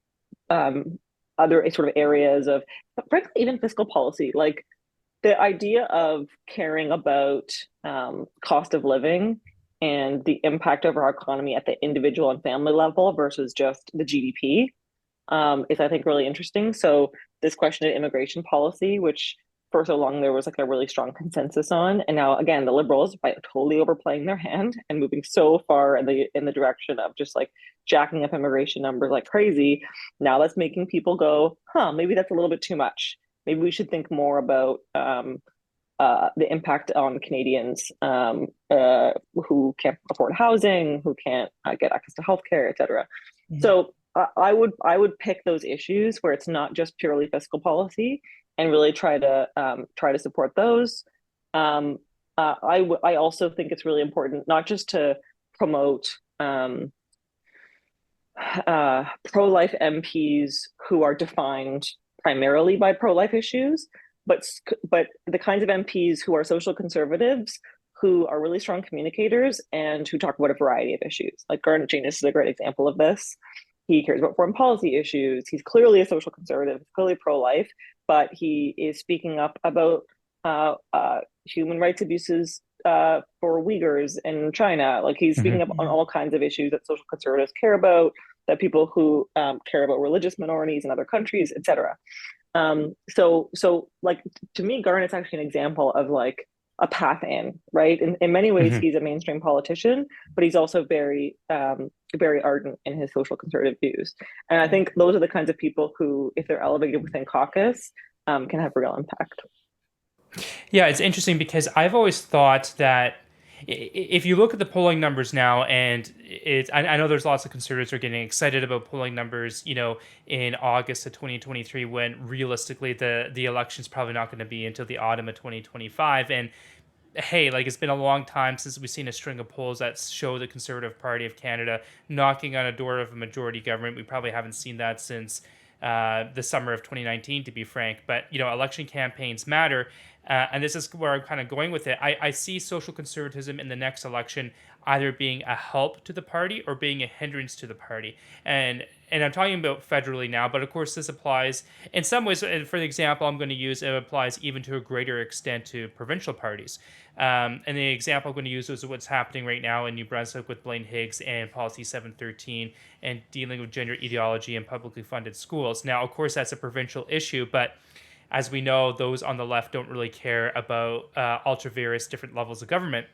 other sort of areas of, frankly, even fiscal policy. Like the idea of caring about cost of living and the impact of our economy at the individual and family level versus just the GDP is, I think, really interesting. So this question of immigration policy, which for so long there was like a really strong consensus on, and now again the liberals, by totally overplaying their hand and moving so far in the direction of just like jacking up immigration numbers like crazy, now that's making people go, huh, maybe that's a little bit too much. Maybe we should think more about the impact on Canadians who can't afford housing, who can't get access to healthcare, et cetera. Mm-hmm. So I would pick those issues where it's not just purely fiscal policy, and really try to support those. I also think it's really important not just to promote pro-life MPs who are defined primarily by pro-life issues, but the kinds of MPs who are social conservatives, who are really strong communicators and who talk about a variety of issues. Like Garnet Janus is a great example of this. He cares about foreign policy issues. He's clearly a social conservative, clearly pro-life, but he is speaking up about human rights abuses for Uyghurs in China. Like he's speaking up on all kinds of issues that social conservatives care about, that people who care about religious minorities in other countries, etc. So like to me, Garnet's actually an example of like a path in, right? In many ways, he's a mainstream politician, but he's also very ardent in his social conservative views. And I think those are the kinds of people who, if they're elevated within caucus, can have real impact. Yeah, it's interesting because I've always thought that if you look at the polling numbers now, and I know there's lots of conservatives who are getting excited about polling numbers, in August of 2023, when realistically the election's probably not going to be until the autumn of 2025. And hey, like it's been a long time since we've seen a string of polls that show the Conservative Party of Canada knocking on a door of a majority government. We probably haven't seen that since the summer of 2019, to be frank. But, election campaigns matter. And this is where I'm kind of going with it. I see social conservatism in the next election either being a help to the party or being a hindrance to the party. And I'm talking about federally now, but of course this applies in some ways. For the example I'm going to use, it applies even to a greater extent to provincial parties. And the example I'm going to use is what's happening right now in New Brunswick with Blaine Higgs and Policy 713 and dealing with gender ideology in publicly funded schools. Now, of course, that's a provincial issue, but as we know, those on the left don't really care about ultra-various different levels of government.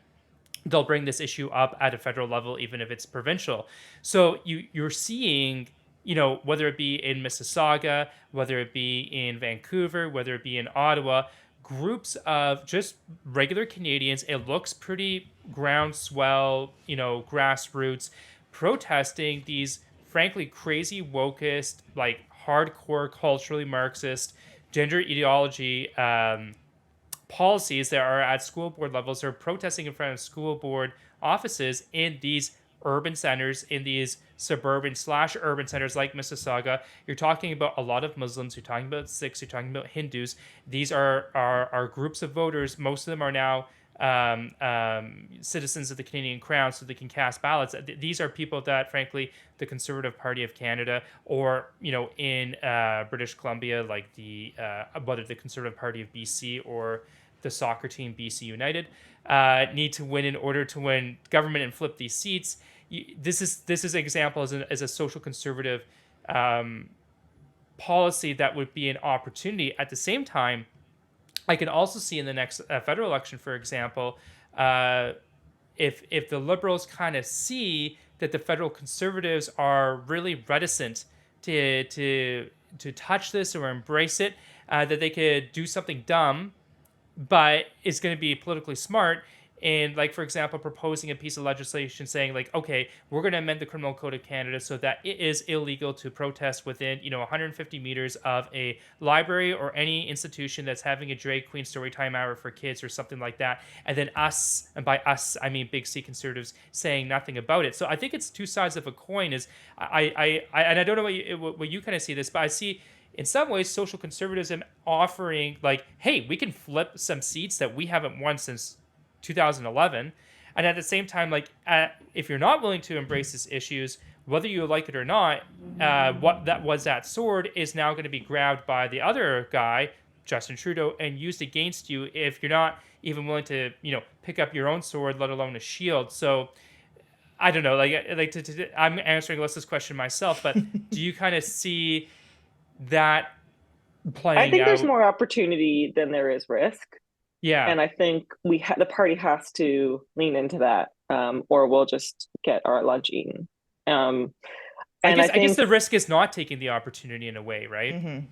They'll bring this issue up at a federal level, even if it's provincial. So you're seeing, whether it be in Mississauga, whether it be in Vancouver, whether it be in Ottawa, groups of just regular Canadians, it looks pretty groundswell, grassroots, protesting these frankly crazy wokist, like hardcore culturally Marxist gender ideology policies that are at school board levels. They're protesting in front of school board offices in these urban centers, in these suburban/urban centers like Mississauga. You're talking about a lot of Muslims, you're talking about Sikhs, you're talking about Hindus. These are groups of voters. Most of them are now citizens of the Canadian Crown, so they can cast ballots. These are people that, frankly, the Conservative Party of Canada, or in British Columbia, like whether the Conservative Party of BC or the soccer team BC United, need to win in order to win government and flip these seats. This is an example as a social conservative policy that would be an opportunity. At the same time, I can also see in the next federal election, for example, if the Liberals kind of see that the federal Conservatives are really reticent to touch this or embrace it, that they could do something dumb, but it's going to be politically smart. And like, for example, proposing a piece of legislation saying like, okay, we're going to amend the Criminal Code of Canada so that it is illegal to protest within, 150 meters of a library or any institution that's having a drag queen story time hour for kids or something like that. And then us, and by us, I mean big C conservatives, saying nothing about it. So I think it's two sides of a coin. Is I don't know what you kind of see this, but I see in some ways social conservatism offering like, hey, we can flip some seats that we haven't won since 2011. And at the same time, like, if you're not willing to embrace these issues, whether you like it or not, that sword is now going to be grabbed by the other guy, Justin Trudeau, and used against you if you're not even willing to, pick up your own sword, let alone a shield. So I don't know, I'm answering Alyssa's question myself, but do you kind of see that playing out? I think there's more opportunity than there is risk. Yeah. And I think the party has to lean into that, or we'll just get our lunch eaten. I guess the risk is not taking the opportunity in a way, right? Mm-hmm.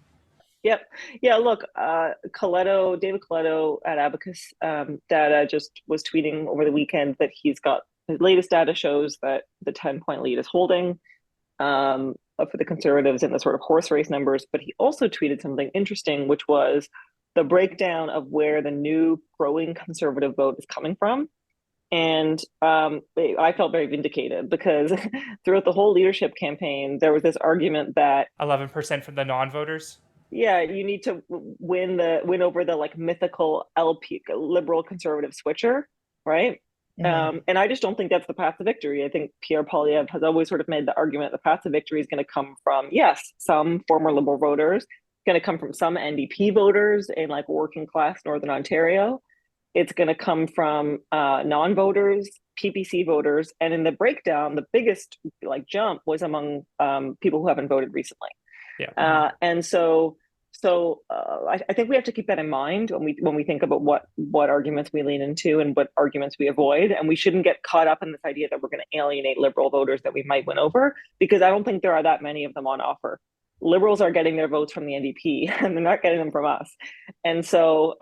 Yep. Yeah, look, David Coletto at Abacus Data just was tweeting over the weekend that his latest data shows that the 10-point lead is holding for the Conservatives in the sort of horse race numbers. But he also tweeted something interesting, which was the breakdown of where the new growing Conservative vote is coming from. And I felt very vindicated because throughout the whole leadership campaign, there was this argument that 11% from the non-voters. Yeah, you need to win over the like mythical LP liberal conservative switcher, right? Mm-hmm. And I just don't think that's the path to victory. I think Pierre Poilievre has always sort of made the argument the path to victory is going to come from, yes, some former Liberal voters, going to come from some NDP voters in like working class Northern Ontario. It's going to come from non-voters, PPC voters, and in the breakdown, the biggest like jump was among people who haven't voted recently. Yeah. And so I think we have to keep that in mind when we think about what arguments we lean into and what arguments we avoid. And we shouldn't get caught up in this idea that we're going to alienate Liberal voters that we might win over, because I don't think there are that many of them on offer. Liberals are getting their votes from the NDP and they're not getting them from us. And so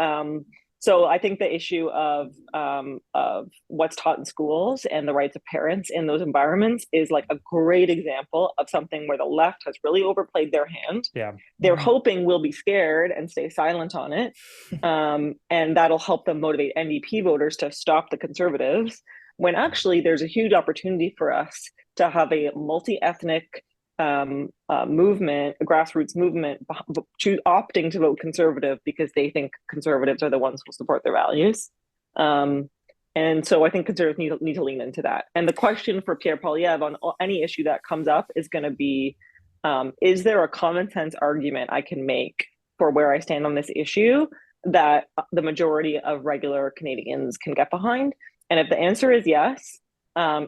I think the issue of what's taught in schools and the rights of parents in those environments is like a great example of something where the left has really overplayed their hand. Yeah. They're hoping we'll be scared and stay silent on it. And that'll help them motivate NDP voters to stop the Conservatives, when actually there's a huge opportunity for us to have a multi-ethnic movement, a grassroots movement, opting to vote Conservative because they think Conservatives are the ones who support their values. And so I think Conservatives need to lean into that. And the question for Pierre Poilievre on any issue that comes up is going to be, is there a common sense argument I can make for where I stand on this issue that the majority of regular Canadians can get behind? And if the answer is yes,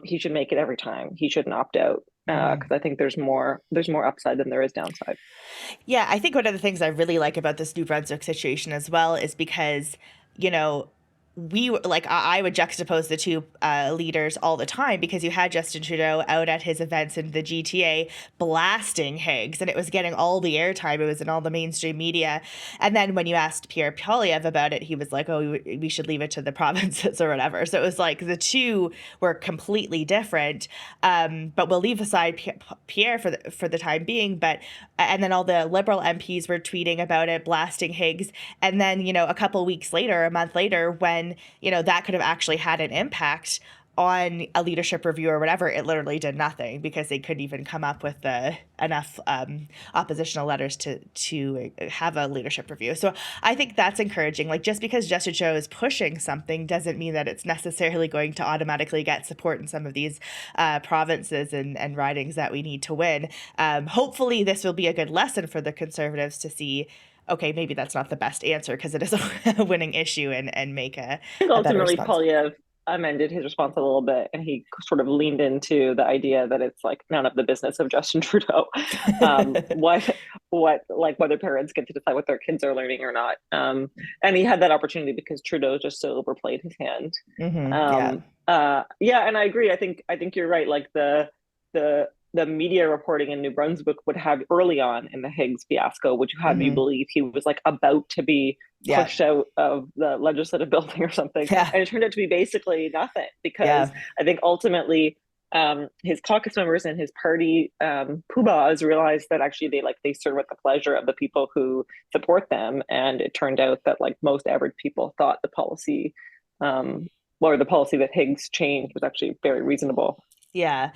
he should make it every time. He shouldn't opt out. Because I think there's more upside than there is downside. Yeah, I think one of the things I really like about this New Brunswick situation as well is because, I would juxtapose the two leaders all the time, because you had Justin Trudeau out at his events in the GTA blasting Higgs, and it was getting all the airtime. It was in all the mainstream media. And then when you asked Pierre Poilievre about it, he was like, oh, we should leave it to the provinces or whatever. So it was like the two were completely different. But we'll leave aside Pierre for the time being. And then all the Liberal MPs were tweeting about it, blasting Higgs. And then, a couple weeks later, a month later, when that could have actually had an impact on a leadership review or whatever, it literally did nothing, because they couldn't even come up with enough oppositional letters to have a leadership review. So I think that's encouraging. Like, just because Justin Trudeau is pushing something doesn't mean that it's necessarily going to automatically get support in some of these provinces and ridings that we need to win. Hopefully this will be a good lesson for the Conservatives to see, okay, maybe that's not the best answer because it is a winning issue, and make I think ultimately Poilievre amended his response a little bit, and he sort of leaned into the idea that it's like none of the business of Justin Trudeau. Whether parents get to decide what their kids are learning or not. And he had that opportunity because Trudeau just so overplayed his hand. And I agree. I think you're right. Like the media reporting in New Brunswick would have early on in the Higgs fiasco, which have you believe he was like about to be pushed out of the legislative building or something. Yeah. And it turned out to be basically nothing, because I think ultimately his caucus members and his party poobahs realized that actually they serve at the pleasure of the people who support them. And it turned out that like most average people thought the policy that Higgs changed was actually very reasonable. Yeah.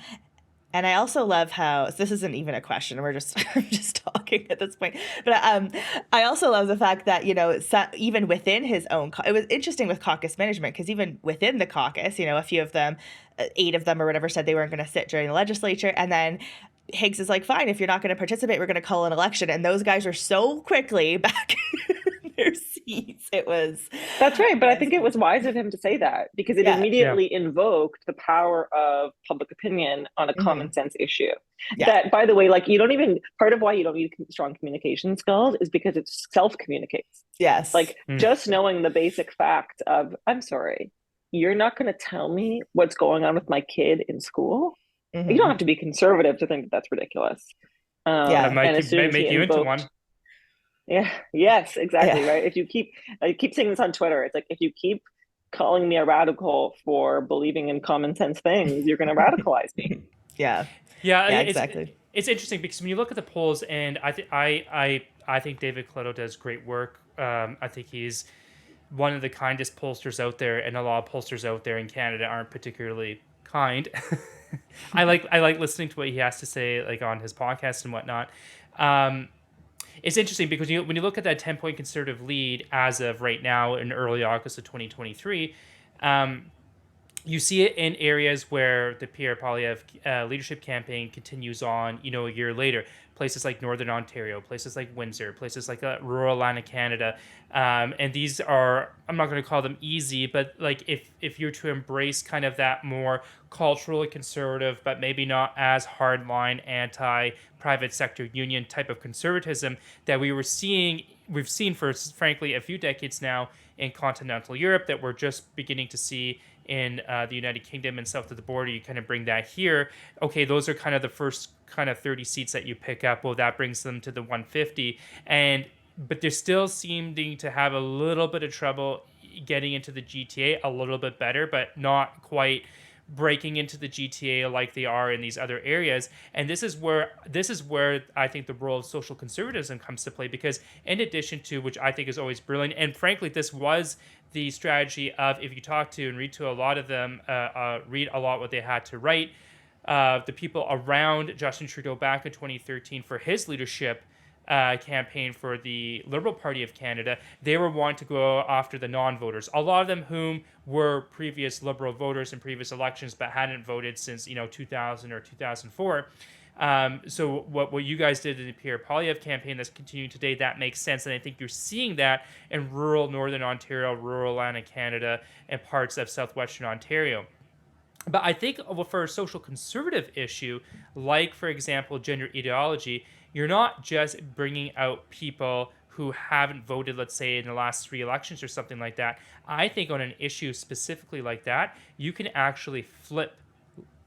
And I also love how, so this isn't even a question. We're just I'm just talking at this point. But I also love the fact that, even within his own, it was interesting with caucus management, because even within the caucus, a few of them, 8 of them or whatever, said they weren't going to sit during the legislature. And then Higgs is like, fine, if you're not going to participate, we're going to call an election. And those guys are so quickly back in their seats. That's right. But I think it was wise of him to say that, because it immediately invoked the power of public opinion on a common sense issue. That, by the way, like, part of why you don't need strong communication skills is because it self-communicates. Yes. Like, just knowing the basic fact of, I'm sorry, you're not going to tell me what's going on with my kid in school. You don't have to be conservative to think that that's ridiculous. That might make you into one. Yeah. Yes, exactly. Yeah. Right. I keep saying this on Twitter. It's like, if you keep calling me a radical for believing in common sense things, you're going to radicalize me. Yeah, exactly. It's interesting because when you look at the polls, and I think David Coletto does great work. I think he's one of the kindest pollsters out there, and a lot of pollsters out there in Canada aren't particularly kind. I like listening to what he has to say, like on his podcast and whatnot. It's interesting because when you look at that 10-point Conservative lead as of right now in early August of 2023, you see it in areas where the Pierre Poilievre leadership campaign continues on, a year later. Places like Northern Ontario, places like Windsor, places like rural Atlantic Canada. And these are, I'm not going to call them easy, but like if you're to embrace kind of that more culturally conservative, but maybe not as hardline anti-private sector union type of conservatism that we've seen for, frankly, a few decades now in continental Europe, that we're just beginning to see in the United Kingdom and south of the border. You kind of bring that here. Okay, those are kind of the first kind of 30 seats that you pick up. Well, that brings them to the 150. But they're still seeming to have a little bit of trouble getting into the GTA, a little bit better, but not quite breaking into the GTA like they are in these other areas. And this is where I think the role of social conservatism comes to play, because in addition to, which I think is always brilliant, and frankly, this was the strategy of, if you talk to and read to a lot of them, read a lot what they had to write, the people around Justin Trudeau back in 2013 for his leadership campaign for the Liberal Party of Canada, they were wanting to go after the non-voters. A lot of them whom were previous Liberal voters in previous elections but hadn't voted since 2000 or 2004. So what you guys did in the Pierre Poilievre campaign that's continuing today, that makes sense. And I think you're seeing that in rural Northern Ontario, rural Atlantic Canada, and parts of southwestern Ontario. But I think for a social conservative issue, like, for example, gender ideology, you're not just bringing out people who haven't voted, let's say, in the last 3 elections or something like that. I think on an issue specifically like that, you can actually flip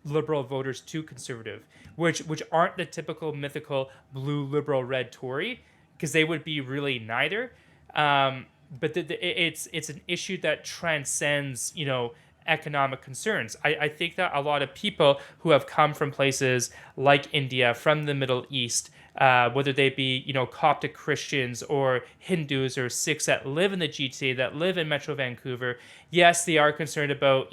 Liberal voters to Conservative, which aren't the typical mythical blue Liberal red Tory, because they would be really neither. But it's an issue that transcends, economic concerns. I think that a lot of people who have come from places like India, from the Middle East, whether they be, Coptic Christians or Hindus or Sikhs that live in the GTA, that live in Metro Vancouver, yes, they are concerned about,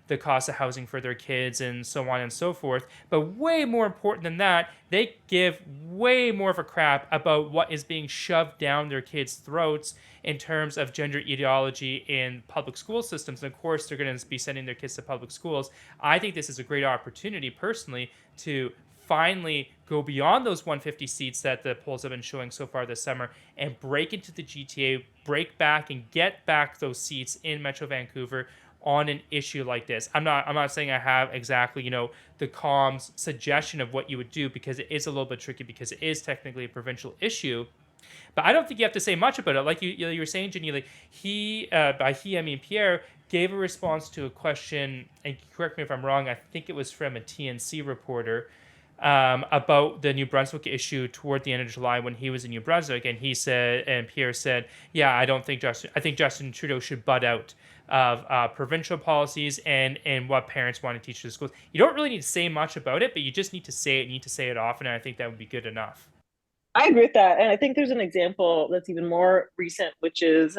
the cost of housing for their kids and so on and so forth. But way more important than that, they give way more of a crap about what is being shoved down their kids' throats in terms of gender ideology in public school systems. And of course, they're going to be sending their kids to public schools. I think this is a great opportunity, personally, to finally go beyond those 150 seats that the polls have been showing so far this summer and break into the GTA, break back and get back those seats in Metro Vancouver on an issue like this. I'm not saying I have exactly, the calm's suggestion of what you would do, because it is a little bit tricky, because it is technically a provincial issue. But I don't think you have to say much about it. Like you were saying, Ginny, like I mean Pierre gave a response to a question, and correct me if I'm wrong, I think it was from a TNC reporter, about the New Brunswick issue toward the end of July when he was in New Brunswick, and Pierre said, yeah, I think Justin Trudeau should butt out of provincial policies and what parents want to teach to the schools. You don't really need to say much about it, but you just need to say it. You need to say it often, and I think that would be good enough. I agree with that. And I think there's an example that's even more recent, which is,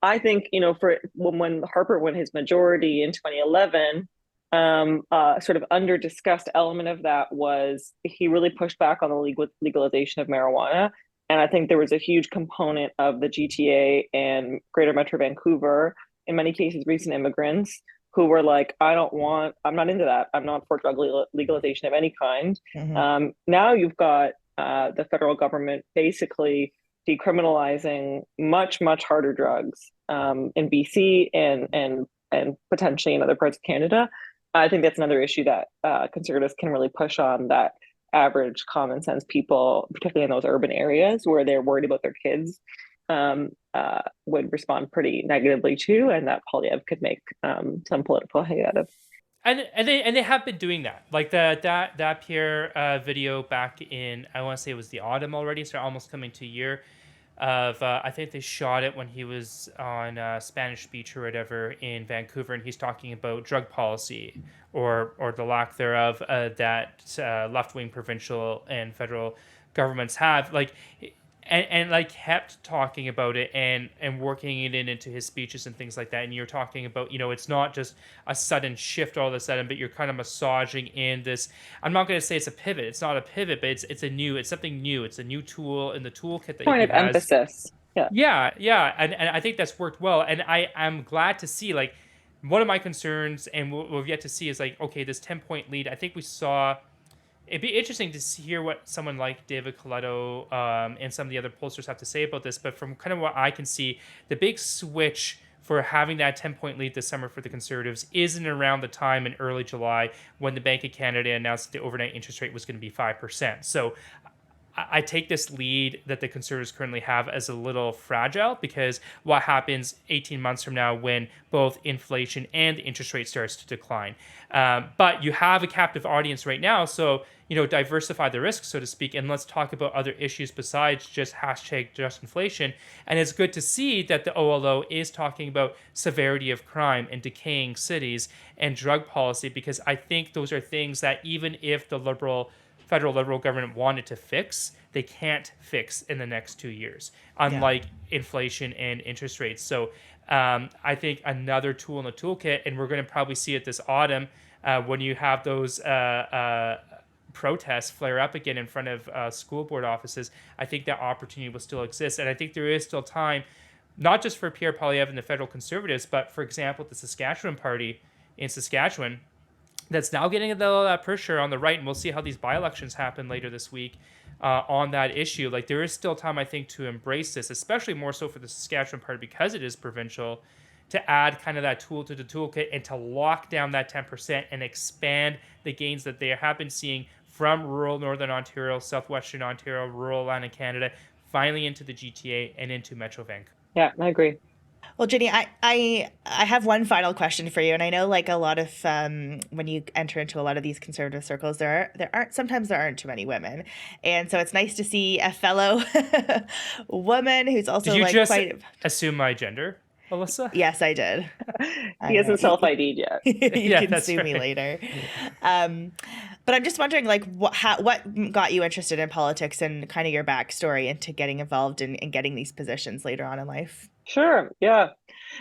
I think, for when Harper won his majority in 2011, sort of under discussed element of that was he really pushed back on the legalization of marijuana. And I think there was a huge component of the GTA and Greater Metro Vancouver, in many cases, recent immigrants who were like, I'm not into that. I'm not for drug legalization of any kind. Now you've got the federal government basically decriminalizing much, much harder drugs in BC and potentially in other parts of Canada. I think that's another issue that conservatives can really push on, that average common sense people, particularly in those urban areas where they're worried about their kids, would respond pretty negatively to, and that Poilievre could make some political hay out of. And they have been doing that. Like that Pierre video back in, I want to say it was the autumn already, so almost coming to a year of, I think they shot it when he was on Spanish Beach or whatever in Vancouver, and he's talking about drug policy or the lack thereof that left-wing provincial and federal governments have. Like, and like kept talking about it and working it into his speeches and things like that. And you're talking about, it's not just a sudden shift all of a sudden, but you're kind of massaging in this. I'm not going to say it's a pivot. It's not a pivot, but it's something new. It's a new tool in the toolkit that point he of has. Emphasis. Yeah. And I think that's worked well. And I'm glad to see, like, one of my concerns, and we've yet to see, is like, okay, this 10-point lead. I think we saw. It'd be interesting to hear what someone like David Coletto and some of the other pollsters have to say about this. But from kind of what I can see, the big switch for having that 10-point lead this summer for the Conservatives isn't around the time in early July when the Bank of Canada announced that the overnight interest rate was going to be 5%. So I take this lead that the Conservatives currently have as a little fragile, because what happens 18 months from now when both inflation and the interest rate starts to decline? But you have a captive audience right now, so diversify the risk, so to speak, and let's talk about other issues besides just #just inflation. And it's good to see that the OLO is talking about severity of crime and decaying cities and drug policy, because I think those are things that even if the federal Liberal government wanted to fix, they can't fix in the next 2 years, unlike inflation and interest rates. So I think another tool in the toolkit, and we're going to probably see it this autumn when you have those protests flare up again in front of school board offices. I think that opportunity will still exist. And I think there is still time, not just for Pierre Poilievre and the federal Conservatives, but, for example, the Saskatchewan party in Saskatchewan, that's now getting a little pressure on the right, and we'll see how these by-elections happen later this week on that issue. Like, there is still time, I think, to embrace this, especially more so for the Saskatchewan part because it is provincial, to add kind of that tool to the toolkit and to lock down that 10% and expand the gains that they have been seeing from rural Northern Ontario, Southwestern Ontario, rural Atlantic Canada, finally into the GTA and into Metro Vancouver. Yeah, I agree. Well, Ginny, I have one final question for you, and I know, like, a lot of when you enter into a lot of these conservative circles, there aren't too many women, and so it's nice to see a fellow woman who's also Did you like just quite assume my gender, Alissa? Yes, I did. He hasn't self-ID'd yet. You can that's sue me right. later. But I'm just wondering, like, what got you interested in politics and kind of your backstory into getting involved in getting these positions later on in life? Sure. Yeah.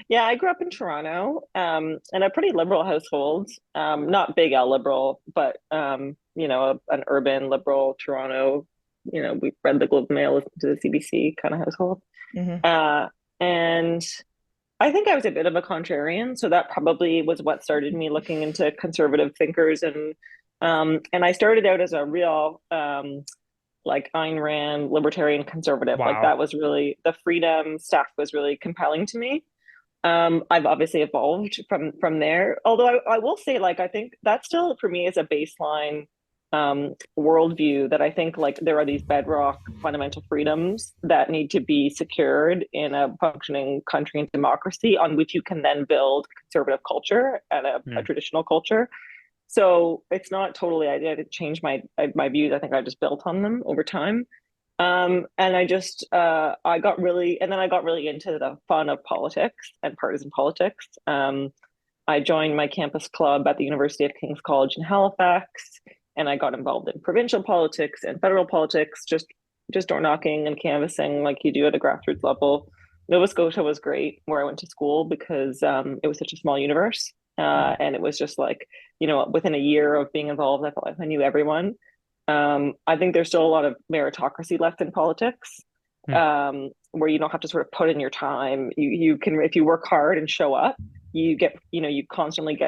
I grew up in Toronto, in a pretty liberal household. Not big L liberal, but an urban liberal Toronto. We read the Globe and Mail, listened to the CBC kind of household. Mm-hmm. And I think I was a bit of a contrarian, so that probably was what started me looking into conservative thinkers, and I started out as a real like Ayn Rand libertarian conservative. Wow. Like, that was really, the freedom stuff was really compelling to me. I've obviously evolved from there, although I will say, like, I think that still for me is a baseline worldview, that I think, like, there are these bedrock fundamental freedoms that need to be secured in a functioning country and democracy, on which you can then build conservative culture and a traditional culture. So it's not totally, I didn't change my views. I think I just built on them over time. And I just, I got really into the fun of politics and partisan politics. I joined my campus club at the University of King's College in Halifax, and I got involved in provincial politics and federal politics, just door knocking and canvassing like you do at a grassroots level. Nova Scotia was great, where I went to school, because it was such a small universe. And it was just like, within a year of being involved, I felt like I knew everyone. I think there's still a lot of meritocracy left in politics, where you don't have to sort of put in your time. You can, if you work hard and show up, you get, you constantly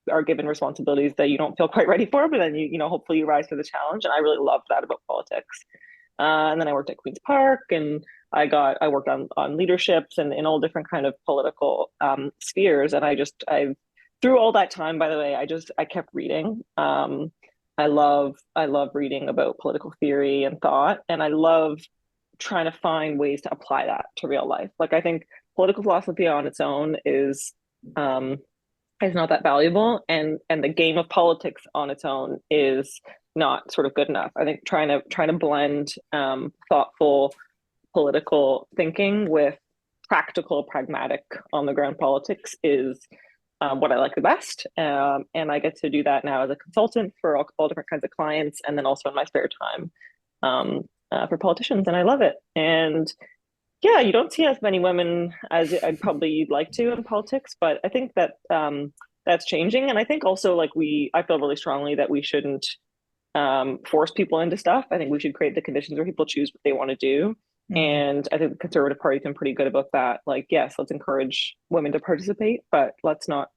are given responsibilities that you don't feel quite ready for, but then hopefully you rise to the challenge. And I really loved that about politics. And then I worked at Queen's Park, and I worked on leaderships and in all different kind of political spheres. And I through all that time, by the way, I kept reading. I love reading about political theory and thought, and I love trying to find ways to apply that to real life. Like, I think political philosophy on its own is not that valuable, and the game of politics on its own is not sort of good enough. I think trying to blend thoughtful political thinking with practical, pragmatic, on the ground politics is what I like the best. And I get to do that now as a consultant for all different kinds of clients, and then also in my spare time for politicians, and I love it. And yeah, you don't see as many women as I'd probably like to in politics, but I think that that's changing. And I think also, I feel really strongly that we shouldn't force people into stuff. I think we should create the conditions where people choose what they want to do. And I think the Conservative Party's been pretty good about that. Like, yes, let's encourage women to participate, but let's not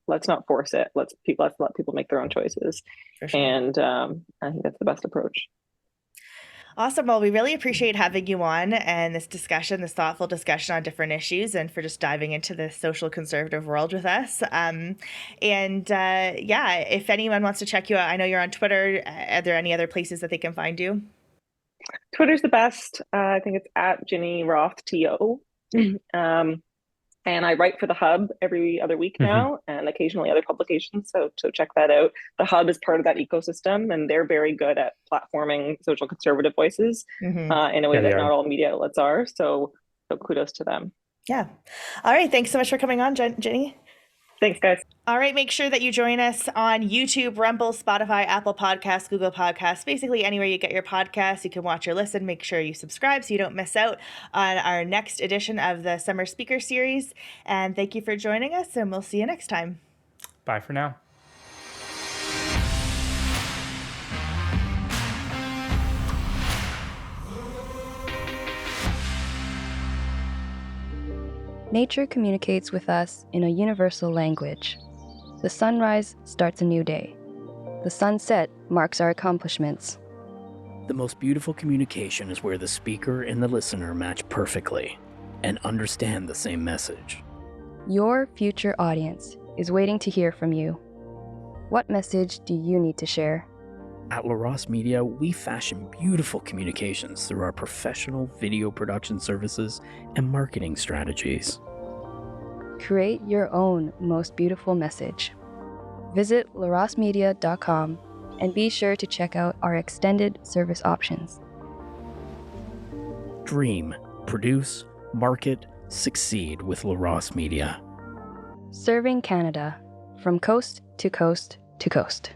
force it. Let's let people make their own choices. Sure. And I think that's the best approach. Awesome. Well, we really appreciate having you on and this thoughtful discussion on different issues, and for just diving into the social conservative world with us. If anyone wants to check you out, I know you're on Twitter. Are there any other places that they can find you? Twitter's the best. I think it's at Ginny Roth TO. And I write for The Hub every other week now, and occasionally other publications. So check that out. The Hub is part of that ecosystem, and they're very good at platforming social conservative voices in a way that not all media outlets are. So kudos to them. Yeah. All right. Thanks so much for coming on, Ginny. Thanks, guys. All right. Make sure that you join us on YouTube, Rumble, Spotify, Apple Podcasts, Google Podcasts, basically anywhere you get your podcasts. You can watch or listen. Make sure you subscribe so you don't miss out on our next edition of the Summer Speaker Series. And thank you for joining us, and we'll see you next time. Bye for now. Nature communicates with us in a universal language. The sunrise starts a new day. The sunset marks our accomplishments. The most beautiful communication is where the speaker and the listener match perfectly and understand the same message. Your future audience is waiting to hear from you. What message do you need to share? At LaRosse Media, we fashion beautiful communications through our professional video production services and marketing strategies. Create your own most beautiful message. Visit larosmedia.com and be sure to check out our extended service options. Dream, produce, market, succeed with LaRosse Media. Serving Canada from coast to coast to coast.